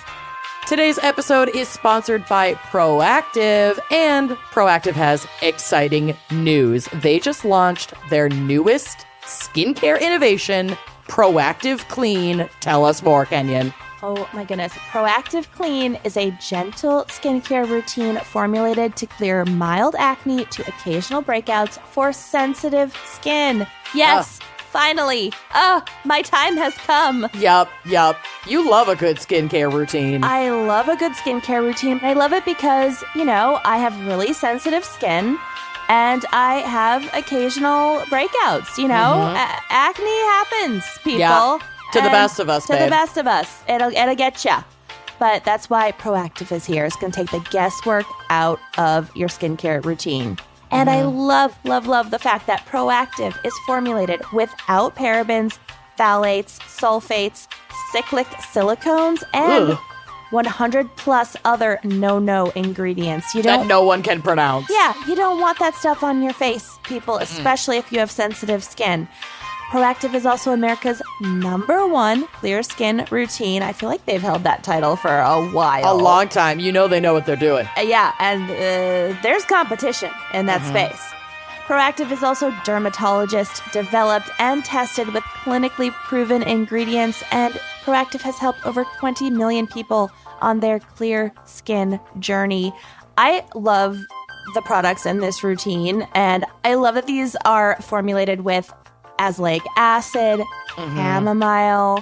Today's episode is sponsored by Proactiv, and Proactiv has exciting news. They just launched their newest skincare innovation, Proactiv Clean. Tell us more, Kenyon. Oh my goodness. Proactiv Clean is a gentle skincare routine formulated to clear mild acne to occasional breakouts for sensitive skin. Yes, finally. My time has come. Yup. You love a good skincare routine. I love a good skincare routine. I love it because, I have really sensitive skin. And I have occasional breakouts, acne happens, people. Yeah. To the best of us, babe. To the best of us. It'll get ya. But that's why Proactiv is here. It's going to take the guesswork out of your skincare routine. And I love, love, love the fact that Proactiv is formulated without parabens, phthalates, sulfates, cyclic silicones, and 100 plus other no ingredients. That no one can pronounce. Yeah, you don't want that stuff on your face, people, especially if you have sensitive skin. Proactiv is also America's #1 clear skin routine. I feel like they've held that title for a while. A long time. They know what they're doing. Yeah, and there's competition in that space. Proactiv is also dermatologist developed and tested with clinically proven ingredients, and Proactiv has helped over 20 million people on their clear skin journey. I love the products in this routine, and I love that these are formulated with azelaic acid, chamomile.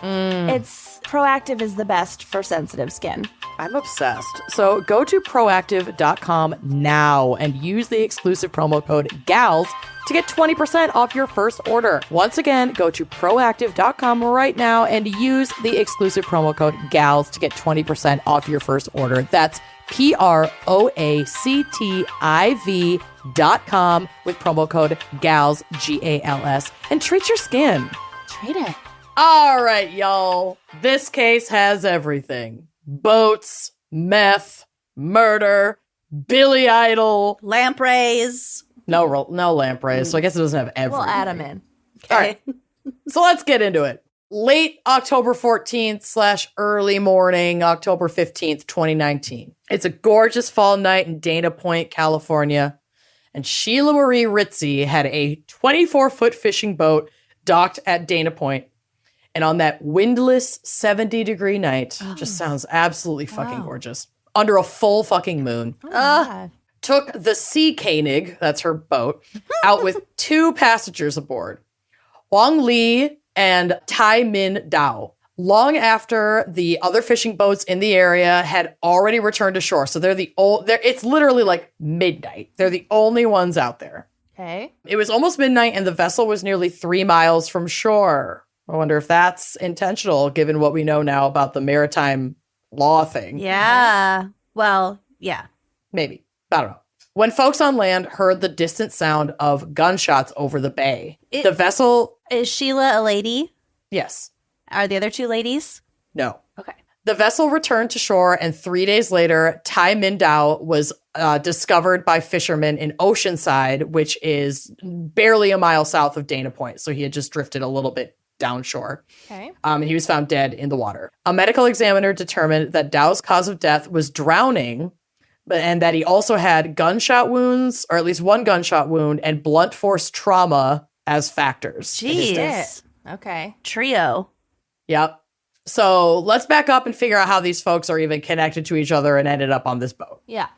It's Proactiv is the best for sensitive skin. I'm obsessed. So go to proactiv.com now and use the exclusive promo code GALS to get 20% off your first order. Once again, go to proactiv.com right now and use the exclusive promo code GALS to get 20% off your first order. That's proactiv.com with promo code GALS, GALS, and treat your skin. Treat it. All right, y'all. This case has everything. Boats, meth, murder, Billy Idol. Lampreys. No lampreys, so I guess it doesn't have everything. We'll add them in. All right. So let's get into it. Late October 14th / early morning, October 15th, 2019. It's a gorgeous fall night in Dana Point, California. And Sheila Marie Ritzie had a 24-foot fishing boat docked at Dana Point. And on that windless 70-degree night, just sounds absolutely fucking gorgeous, under a full fucking moon, took the Sea Koenig, that's her boat, out with 2 passengers aboard, Huang Li and Tai Min Dao. Long after the other fishing boats in the area had already returned to shore. So it's literally like midnight. They're the only ones out there. Okay. It was almost midnight and the vessel was nearly 3 miles from shore. I wonder if that's intentional, given what we know now about the maritime law thing. Yeah. Well, yeah. Maybe. I don't know. When folks on land heard the distant sound of gunshots over the bay, the vessel... Is Sheila a lady? Yes. Are the other 2 ladies? No. Okay. The vessel returned to shore, and 3 days later, Tai Min Dao was discovered by fishermen in Oceanside, which is barely a mile south of Dana Point. So he had just drifted a little bit downshore. Okay. And he was found dead in the water. A medical examiner determined that Dao's cause of death was drowning, and that he also had gunshot wounds, or at least 1 gunshot wound, and blunt force trauma as factors. in his death. Jeez. Okay. Trio. Yep. So let's back up and figure out how these folks are even connected to each other and ended up on this boat. Yeah.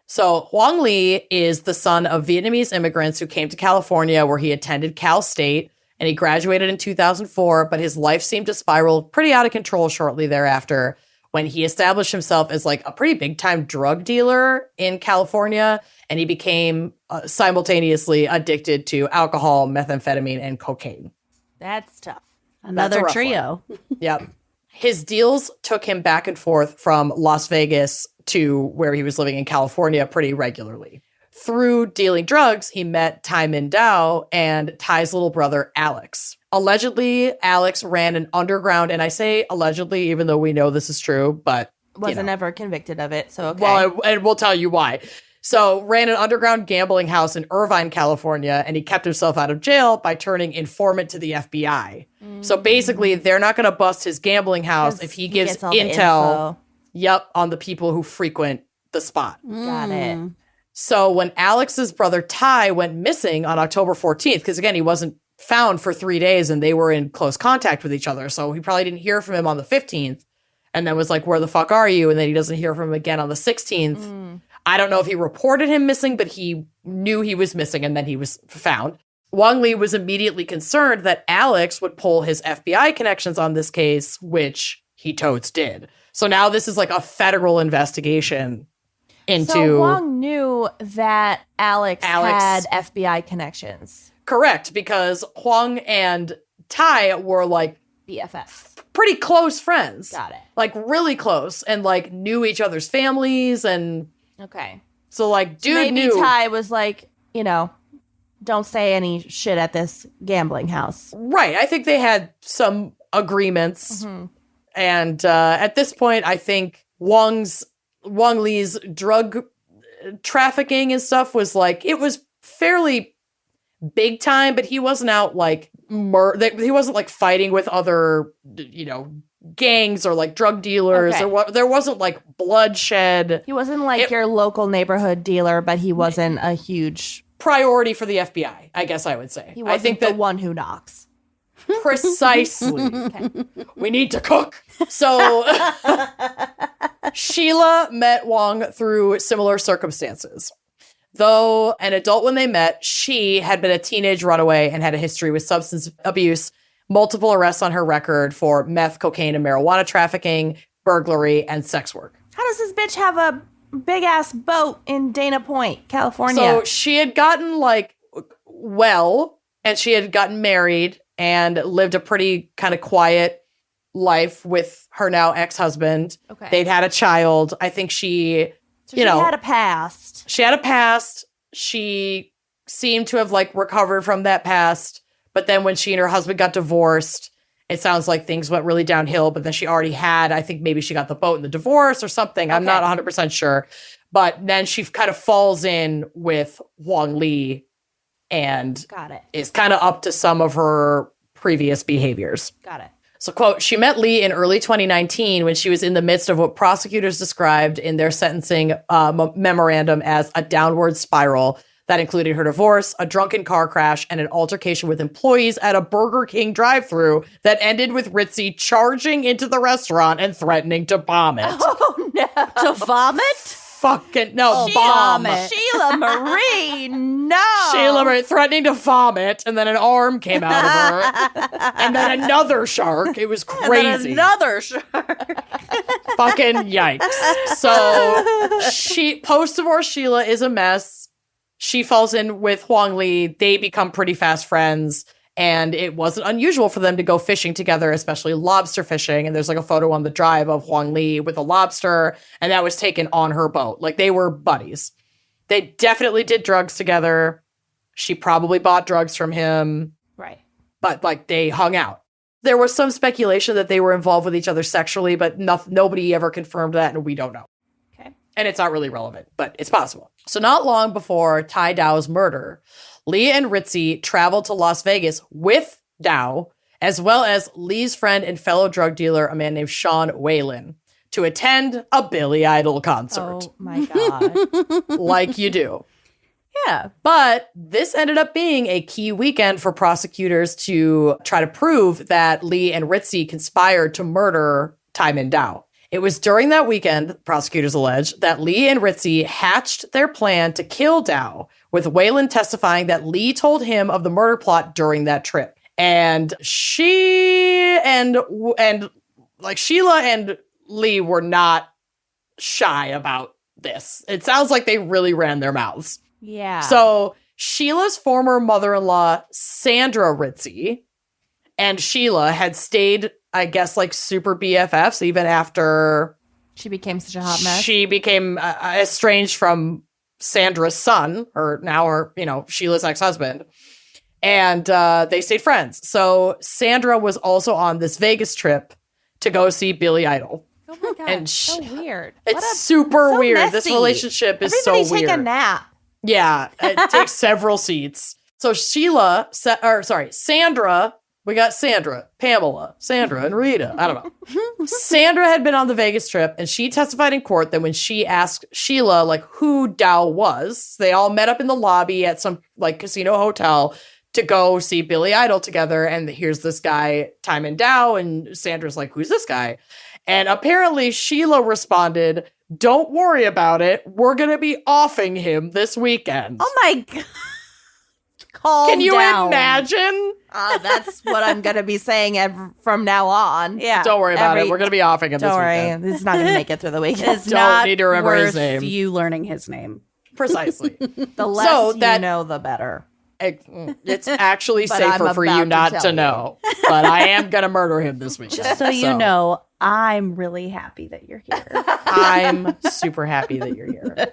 So Huang Li is the son of Vietnamese immigrants who came to California, where he attended Cal State, and he graduated in 2004, but his life seemed to spiral pretty out of control shortly thereafter when he established himself as like a pretty big time drug dealer in California, and he became simultaneously addicted to alcohol, methamphetamine, and cocaine. That's tough. Another rough trio. Yep. His deals took him back and forth from Las Vegas to where he was living in California pretty regularly. Through dealing drugs, he met Tai Min Dao and Ty's little brother, Alex. Allegedly, Alex ran an underground, and I say allegedly, even though we know this is true, but Wasn't ever convicted of it, so okay. Well, and we'll tell you why. So, ran an underground gambling house in Irvine, California, and he kept himself out of jail by turning informant to the FBI. So basically, they're not going to bust his gambling house if he gives gets all the intel, info. on the people who frequent the spot. Got it. So when Alex's brother Ty went missing on October 14th, because again, he wasn't found for 3 days and they were in close contact with each other. So he probably didn't hear from him on the 15th and then was like, where the fuck are you? And then he doesn't hear from him again on the 16th. I don't know if he reported him missing, but he knew he was missing and then he was found. Wang Li was immediately concerned that Alex would pull his FBI connections on this case, which he totes did. So now this is like a federal investigation into... So Wong knew that Alex had FBI connections. Correct, because Huang and Tai were like BFFs. pretty close friends. Got it. Like really close and like knew each other's families and Okay. so like dude Maybe knew. Ty was like, don't say any shit at this gambling house. Right. I think they had some agreements. And at this point, I think Wang Li's drug trafficking and stuff was like, it was fairly big time, but he wasn't out like he wasn't like fighting with other, gangs or like drug dealers or there wasn't like bloodshed. He wasn't like your local neighborhood dealer, but he wasn't a huge priority for the FBI, I guess I would say. He wasn't I think the that one who knocks. Precisely. We need to cook. So Sheila met Wang through similar circumstances. Though an adult when they met, she had been a teenage runaway and had a history with substance abuse, multiple arrests on her record for meth, cocaine, and marijuana trafficking, burglary, and sex work. How does this bitch have a big ass boat in Dana Point, California? So she had gotten and she had gotten married and lived a pretty kind of quiet life with her now ex-husband. Okay. They'd had a child. I think she had a past. She had a past. She seemed to have recovered from that past. But then when she and her husband got divorced it sounds like things went really downhill, but then she already had, I think maybe she got the boat in the divorce or something. I'm not 100% sure. But then she kind of falls in with Huang Li and is kind of up to some of her previous behaviors. Got it. So, quote, she met Li in early 2019 when she was in the midst of what prosecutors described in their sentencing memorandum as a downward spiral that included her divorce, a drunken car crash, and an altercation with employees at a Burger King drive-thru that ended with Ritzy charging into the restaurant and threatening to bomb it. Oh, no. To vomit? Fucking, no, bomb. Sheila Marie, no. Sheila Marie threatening to vomit, and then an arm came out of her. And then another shark. It was crazy. Another shark. Fucking yikes. So, post-divorce Sheila is a mess. She falls in with Huang Li. They become pretty fast friends. And it wasn't unusual for them to go fishing together, especially lobster fishing. And there's like a photo on the drive of Huang Li with a lobster. And that was taken on her boat. Like they were buddies. They definitely did drugs together. She probably bought drugs from him. Right. But like they hung out. There was some speculation that they were involved with each other sexually, but nobody ever confirmed that. And we don't know. Okay. And it's not really relevant, but it's possible. So not long before Tai Dao's murder, Li and Ritzy traveled to Las Vegas with Dao, as well as Li's friend and fellow drug dealer, a man named Sean Whalen, to attend a Billy Idol concert. Oh, my God. Like you do. Yeah. But this ended up being a key weekend for prosecutors to try to prove that Li and Ritzy conspired to murder Tai Min Dao. It was during that weekend, prosecutors allege, that Li and Ritzy hatched their plan to kill Dao, with Whalen testifying that Li told him of the murder plot during that trip. And Sheila and Li were not shy about this. It sounds like they really ran their mouths. Yeah. So Sheila's former mother-in-law, Sandra Ritzy, and Sheila had stayed, I guess, like super BFFs even after she became such a hot mess. She became estranged from Sandra's son, Sheila's ex-husband. And they stayed friends. So Sandra was also on this Vegas trip to go see Billy Idol. Oh my God, and so weird. It's super so weird. messy. This relationship is Everybody so weird. take a nap. Yeah, it takes several seats. So Sandra, we got Sandra, Pamela, Sandra, and Rita. I don't know. Sandra had been on the Vegas trip, and she testified in court that when she asked Sheila, like, who Dao was, they all met up in the lobby at some, like, casino hotel to go see Billy Idol together. And here's this guy, Tai Min Dao, and Sandra's like, who's this guy? And apparently Sheila responded, don't worry about it. We're going to be offing him this weekend. Oh my God. Calm Can you down. imagine? That's what I'm going to be saying from now on. Yeah. Don't worry about it. We're going to be offing him this Don't worry. weekend. This is not going to make it through the weekend. It's Don't not need to remember worth his name. you learning his name. Precisely. The less So you that- know, the better. It's actually But safer I'm for you about to not tell to you. know. But I am going to murder him this weekend. Just so you know, I'm really happy that you're here. I'm super happy that you're here.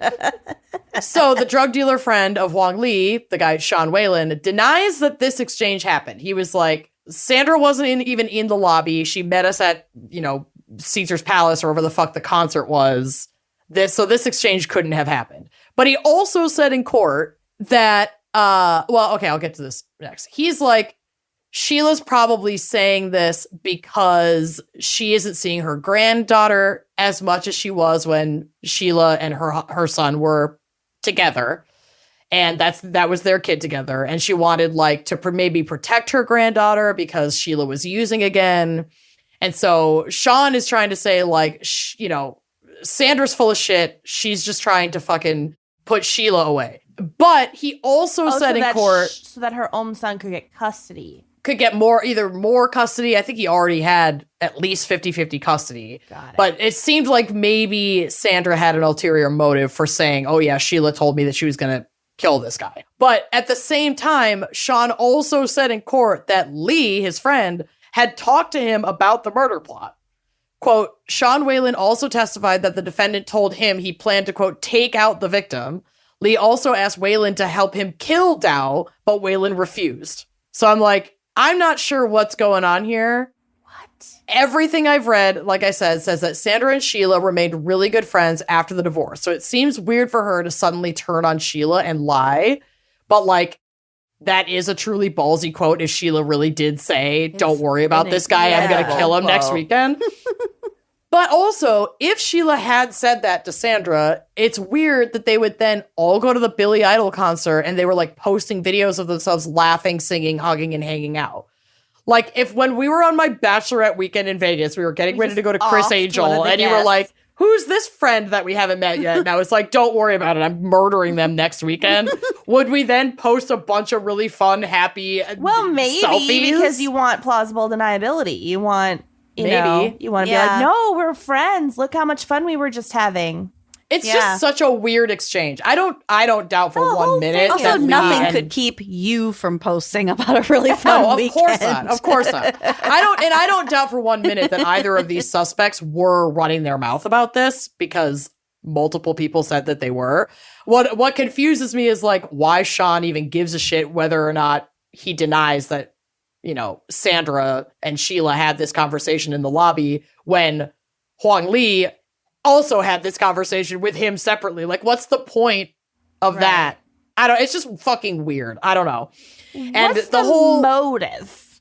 So the drug dealer friend of Huang Li, the guy Sean Whalen, denies that this exchange happened. He was like, Sandra wasn't even in the lobby. She met us at, Caesar's Palace or wherever the fuck the concert was. This exchange couldn't have happened. But he also said in court that, I'll get to this next. He's like, Sheila's probably saying this because she isn't seeing her granddaughter as much as she was when Sheila and her son were together. And that was their kid together. And she wanted to maybe protect her granddaughter because Sheila was using again. And so Sean is trying to say Sandra's full of shit. She's just trying to fucking put Sheila away. But he also said in court, so that her own son could get custody. Could get either more custody. I think he already had at least 50-50 custody. Got it. But it seemed like maybe Sandra had an ulterior motive for saying, oh yeah, Sheila told me that she was going to kill this guy. But at the same time, Sean also said in court that Lee, his friend, had talked to him about the murder plot. Quote, Sean Whalen also testified that the defendant told him he planned to, quote, take out the victim. Lee also asked Whalen to help him kill Dao, but Whalen refused. So I'm like, I'm not sure what's going on here. Everything I've read, like I said, says that Sandra and Sheila remained really good friends after the divorce. So it seems weird for her to suddenly turn on Sheila and lie. But like, that is a truly ballsy quote if Sheila really did say, don't worry about this guy, I'm going to kill him next weekend. But also, if Sheila had said that to Sandra, it's weird that they would then all go to the Billy Idol concert and they were like posting videos of themselves laughing, singing, hugging, and hanging out. Like, if when we were on my bachelorette weekend in Vegas, we were getting ready to go to Chris Angel, and you were like, who's this friend that we haven't met yet? And I was like, don't worry about it. I'm murdering them next weekend. Would we then post a bunch of really fun, happy maybe selfies? Because you want plausible deniability. You want, you want to be like, no, we're friends. Look how much fun we were just having. It's just such a weird exchange. I don't doubt for 1 minute. Also, nothing could keep you from posting about a really fun weekend. Of course not. I don't doubt for 1 minute that either of these suspects were running their mouth about this, because multiple people said that they were. What confuses me is like why Sean even gives a shit whether or not he denies that, Sandra and Sheila had this conversation in the lobby when Huang Li also had this conversation with him separately. Like, what's the point of that? It's just fucking weird. I don't know. And what's the whole motive?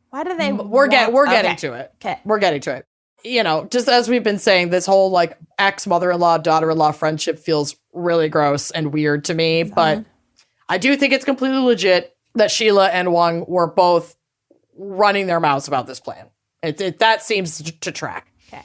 Why do they? We're getting to it. Okay. We're getting to it. Just as we've been saying, this whole like ex-mother-in-law, daughter-in-law friendship feels really gross and weird to me. But I do think it's completely legit that Sheila and Wang were both running their mouths about this plan. That seems to track. Okay.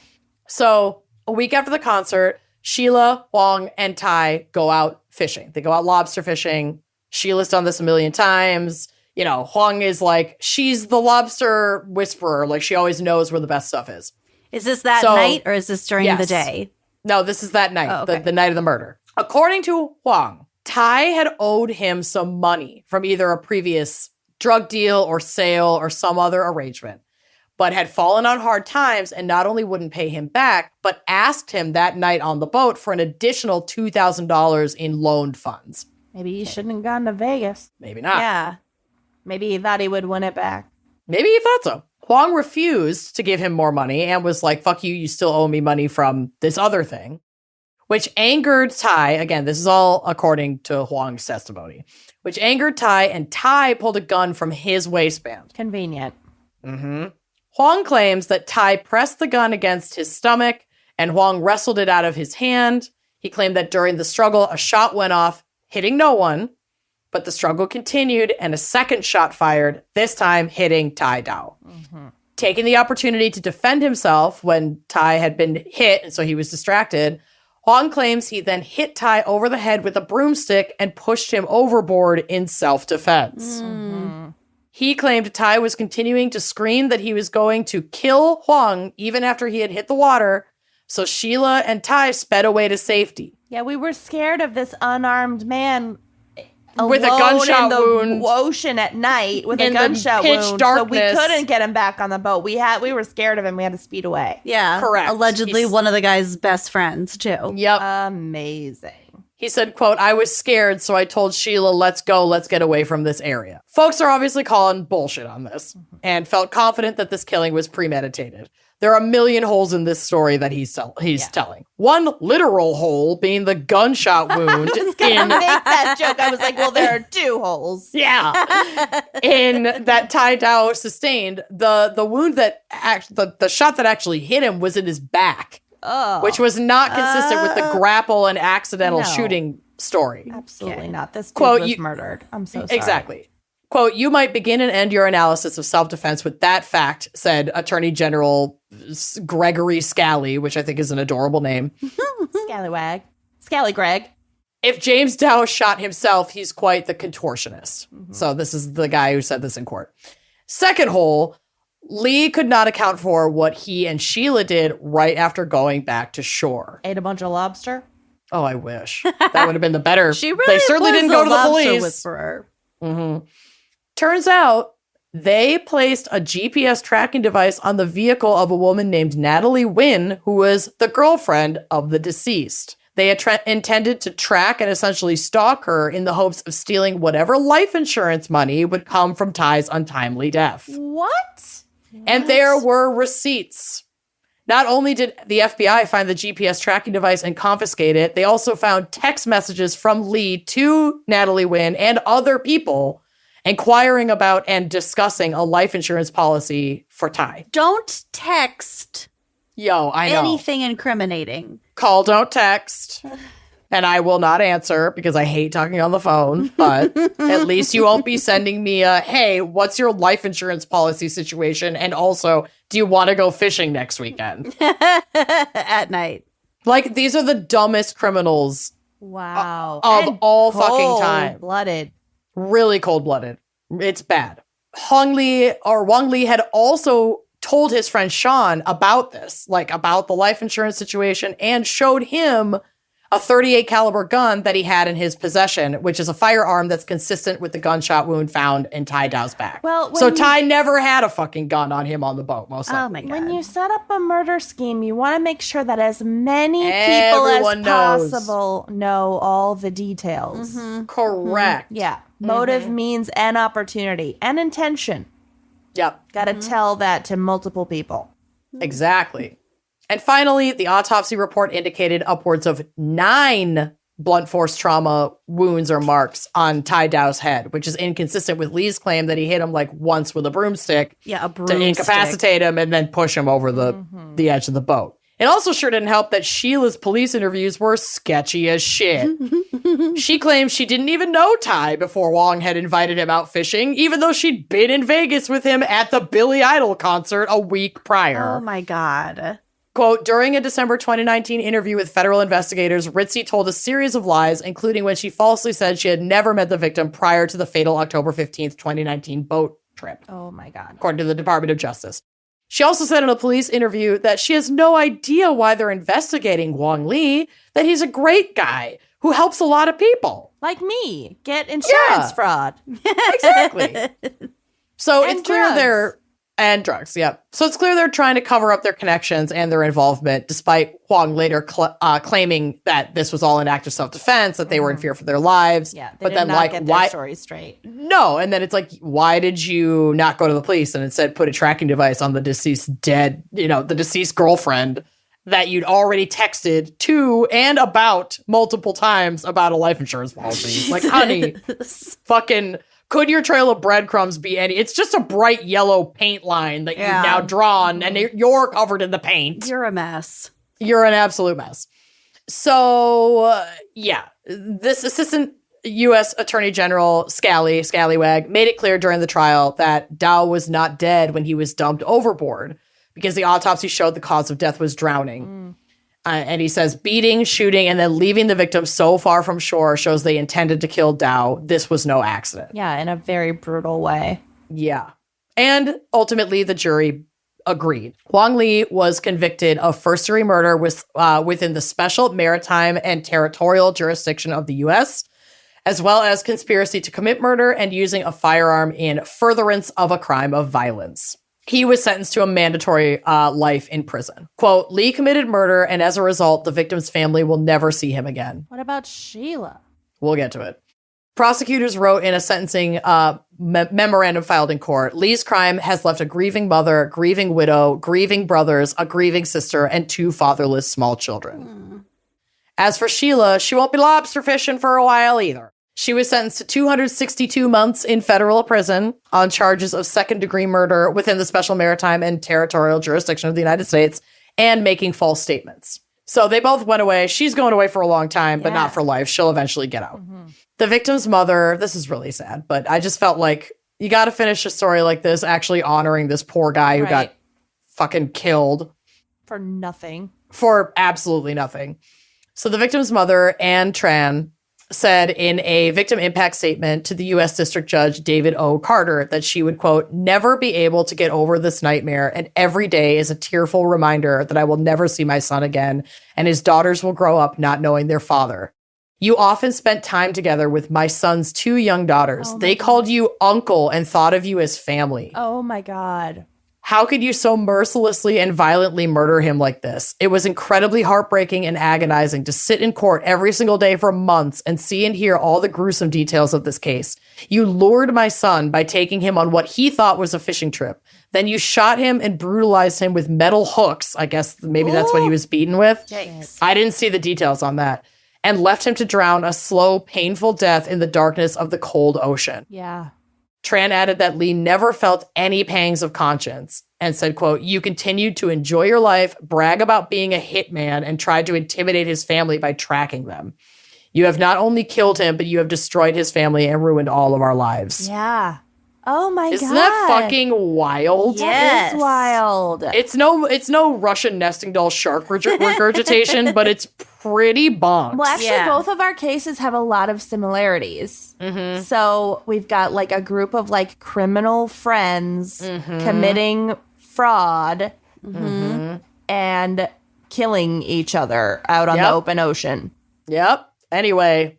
So a week after the concert, Sheila, Huang, and Tai go out fishing. They go out lobster fishing. Sheila's done this a million times. Huang is like, she's the lobster whisperer. Like, she always knows where the best stuff is. Is this that night or is this during the day? No, this is that night, the night of the murder. According to Huang, Tai had owed him some money from either a previous drug deal or sale or some other arrangement, but had fallen on hard times and not only wouldn't pay him back, but asked him that night on the boat for an additional $2,000 in loaned funds. Maybe he shouldn't have gone to Vegas. Maybe not. Yeah. Maybe he thought he would win it back. Maybe he thought so. Huang refused to give him more money and was like, fuck you, you still owe me money from this other thing, which angered Tai. Again, this is all according to Huang's testimony, which angered Tai, and Tai pulled a gun from his waistband. Convenient. Mm-hmm. Huang claims that Tai pressed the gun against his stomach and Huang wrestled it out of his hand. He claimed that during the struggle, a shot went off, hitting no one, but the struggle continued and a second shot fired, this time hitting Tai Dao. Mm-hmm. Taking the opportunity to defend himself when Tai had been hit, and so he was distracted, Huang claims he then hit Tai over the head with a broomstick and pushed him overboard in self-defense. Mm-hmm. He claimed Tai was continuing to scream that he was going to kill Huang even after he had hit the water, so Sheila and Tai sped away to safety. Yeah, we were scared of this unarmed man with a gunshot wound in the ocean at night with a gunshot wound. Darkness. So we couldn't get him back on the boat. We were scared of him. We had to speed away. Yeah, correct. Allegedly one of the guy's best friends too. Yep, amazing. He said, quote, I was scared, so I told Sheila, let's go, let's get away from this area. Folks are obviously calling bullshit on this and felt confident that this killing was premeditated. There are a million holes in this story that he's telling. One literal hole being the gunshot wound I was gonna make that joke. I was like, well, there are two holes. Yeah. In that Tai Dao sustained, the wound that the shot that actually hit him was in his back. Oh. Which was not consistent with the grapple and accidental shooting story. Absolutely not. This dude quote, was murdered. I'm so sorry. Exactly. Quote, you might begin and end your analysis of self-defense with that fact, said Attorney General Gregory Scally, which I think is an adorable name. Scallywag. Scally Greg. If James Dow shot himself, he's quite the contortionist. Mm-hmm. So this is the guy who said this in court. Second hole, Lee could not account for what he and Sheila did right after going back to shore. Ate a bunch of lobster. Oh, I wish. That would have been the better. She really they certainly didn't go to the police. Whisperer. Mm-hmm. Turns out they placed a GPS tracking device on the vehicle of a woman named Natalie Wynn, who was the girlfriend of the deceased. They had intended to track and essentially stalk her in the hopes of stealing whatever life insurance money would come from Ty's untimely death. What? And there were receipts. Not only did the FBI find the GPS tracking device and confiscate it, they also found text messages from Lee to Natalie Wynn and other people inquiring about and discussing a life insurance policy for Ty. Don't text Yo, I know. anything incriminating. Call, don't text. And I will not answer because I hate talking on the phone. But at least you won't be sending me a, hey, what's your life insurance policy situation? And also, do you want to go fishing next weekend? At night. Like, these are the dumbest criminals Wow. of all fucking time. Cold-blooded. Really cold-blooded. It's bad. Wang Li had also told his friend Sean about this, like about the life insurance situation, and showed him a .38 caliber gun that he had in his possession, which is a firearm that's consistent with the gunshot wound found in Ty Dow's back. Well, so Ty never had a fucking gun on him on the boat, most likely. Oh my God. When you set up a murder scheme, you want to make sure that as many people Everyone as knows. possible know all the details. Correct. Yeah. Motive means an opportunity and intention. Yep. Got to tell that to multiple people. Exactly. And finally, the autopsy report indicated upwards of 9 blunt force trauma wounds or marks on Ty Dow's head, which is inconsistent with Lee's claim that he hit him like once with a broomstick Yeah, a to broomstick. incapacitate him and then push him over the edge of the boat. It also sure didn't help that Sheila's police interviews were sketchy as shit. She claims she didn't even know Ty before Wong had invited him out fishing, even though she'd been in Vegas with him at the Billy Idol concert a week prior. Oh my God. Quote, during a December 2019 interview with federal investigators, Ritzy told a series of lies, including when she falsely said she had never met the victim prior to the fatal October 15th, 2019 boat trip, Oh my God. according to the Department of Justice. She also said in a police interview that she has no idea why they're investigating Wong Lee, that he's a great guy who helps a lot of people. Like me. Get insurance Yeah. fraud. Exactly. So And it's clear drugs. they're... And drugs, yeah. So it's clear they're trying to cover up their connections and their involvement, despite Huang later claiming that this was all an act of self-defense, that they were in fear for their lives. Yeah. They but did then, not like, get their why? story straight. No, and then it's like, why did you not go to the police and instead put a tracking device on the deceased the deceased girlfriend that you'd already texted to and about multiple times about a life insurance policy? Like, honey, fucking... Could your trail of breadcrumbs be any? It's just a bright yellow paint line that you've now drawn, and you're covered in the paint. You're a mess. You're an absolute mess. So, this assistant U.S. Attorney General Scallywag, made it clear during the trial that Dow was not dead when he was dumped overboard because the autopsy showed the cause of death was drowning. And he says beating, shooting, and then leaving the victim so far from shore shows they intended to kill Dow. This was no accident. Yeah, in a very brutal way. Yeah. And ultimately, the jury agreed. Wang Li was convicted of first-degree murder within the special maritime and territorial jurisdiction of the U.S., as well as conspiracy to commit murder and using a firearm in furtherance of a crime of violence. He was sentenced to a mandatory life in prison. Quote, Lee committed murder, and as a result, the victim's family will never see him again. What about Sheila? We'll get to it. Prosecutors wrote in a sentencing memorandum filed in court, Lee's crime has left a grieving mother, grieving widow, grieving brothers, a grieving sister, and 2 fatherless small children. As for Sheila, she won't be lobster fishing for a while either. She was sentenced to 262 months in federal prison on charges of second-degree murder within the special maritime and territorial jurisdiction of the United States and making false statements. So they both went away. She's going away for a long time, but not for life. She'll eventually get out. The victim's mother, this is really sad, but I just felt like you got to finish a story like this actually honoring this poor guy who got fucking killed. For nothing. For absolutely nothing. So the victim's mother, Anne Tran, said in a victim impact statement to the U.S. District Judge David O. Carter that she would, quote, never be able to get over this nightmare, and every day is a tearful reminder that I will never see my son again, and his daughters will grow up not knowing their father. You often spent time together with my son's 2 young daughters. They called you uncle and thought of you as family. Oh my God. How could you so mercilessly and violently murder him like this? It was incredibly heartbreaking and agonizing to sit in court every single day for months and see and hear all the gruesome details of this case. You lured my son by taking him on what he thought was a fishing trip. Then you shot him and brutalized him with metal hooks. I guess maybe that's what he was beaten with. Yikes. I didn't see the details on that. And left him to drown a slow, painful death in the darkness of the cold ocean. Yeah. Tran added that Lee never felt any pangs of conscience and said, quote, you continued to enjoy your life, brag about being a hitman, and tried to intimidate his family by tracking them. You have not only killed him, but you have destroyed his family and ruined all of our lives. Yeah. Oh my God. Isn't that fucking wild? That is wild. It's no Russian nesting doll shark regurgitation, but it's pretty bonked. Well, actually, both of our cases have a lot of similarities. Mm-hmm. So we've got like a group of like criminal friends committing fraud and killing each other out on the open ocean. Yep. Anyway.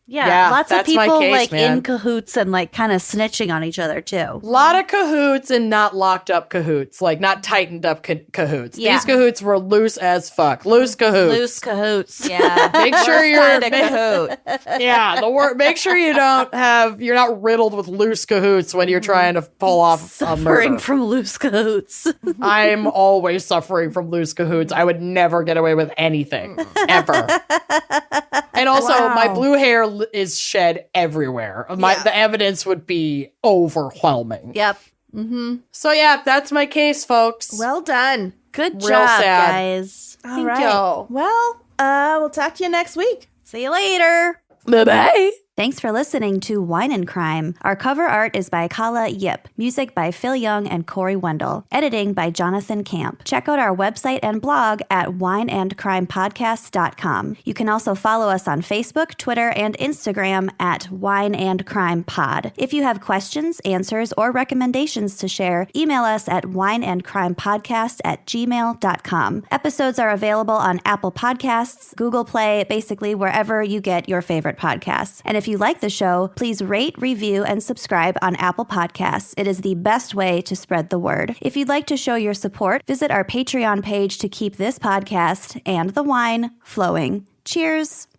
Yeah, lots of that's my people case, like man. in cahoots and like kind of snitching on each other too. A lot of cahoots and not locked up cahoots, like not tightened up cahoots. Yeah. These cahoots were loose as fuck. Loose cahoots. Loose cahoots. Yeah. Make sure you're cahoot. yeah, the word. Make sure you're not riddled with loose cahoots when you're trying to pull off a Suffering murder. from loose cahoots. I'm always suffering from loose cahoots. I would never get away with anything ever. And also, my blue hair is shed everywhere. The evidence would be overwhelming. Yep. So yeah, that's my case, folks. Well done. Good Real job, sad. guys. All right. Well, we'll talk to you next week. See you later. Bye-bye. Thanks for listening to Wine and Crime. Our cover art is by Kala Yip, music by Phil Young and Corey Wendell, editing by Jonathan Camp. Check out our website and blog at wineandcrimepodcast.com. You can also follow us on Facebook, Twitter, and Instagram at Wine and Crime Pod. If you have questions, answers, or recommendations to share, email us at wineandcrimepodcast@gmail.com. Episodes are available on Apple Podcasts, Google Play, basically wherever you get your favorite podcasts. And if you like the show, please rate, review, and subscribe on Apple Podcasts. It is the best way to spread the word. If you'd like to show your support, visit our Patreon page to keep this podcast and the wine flowing. Cheers.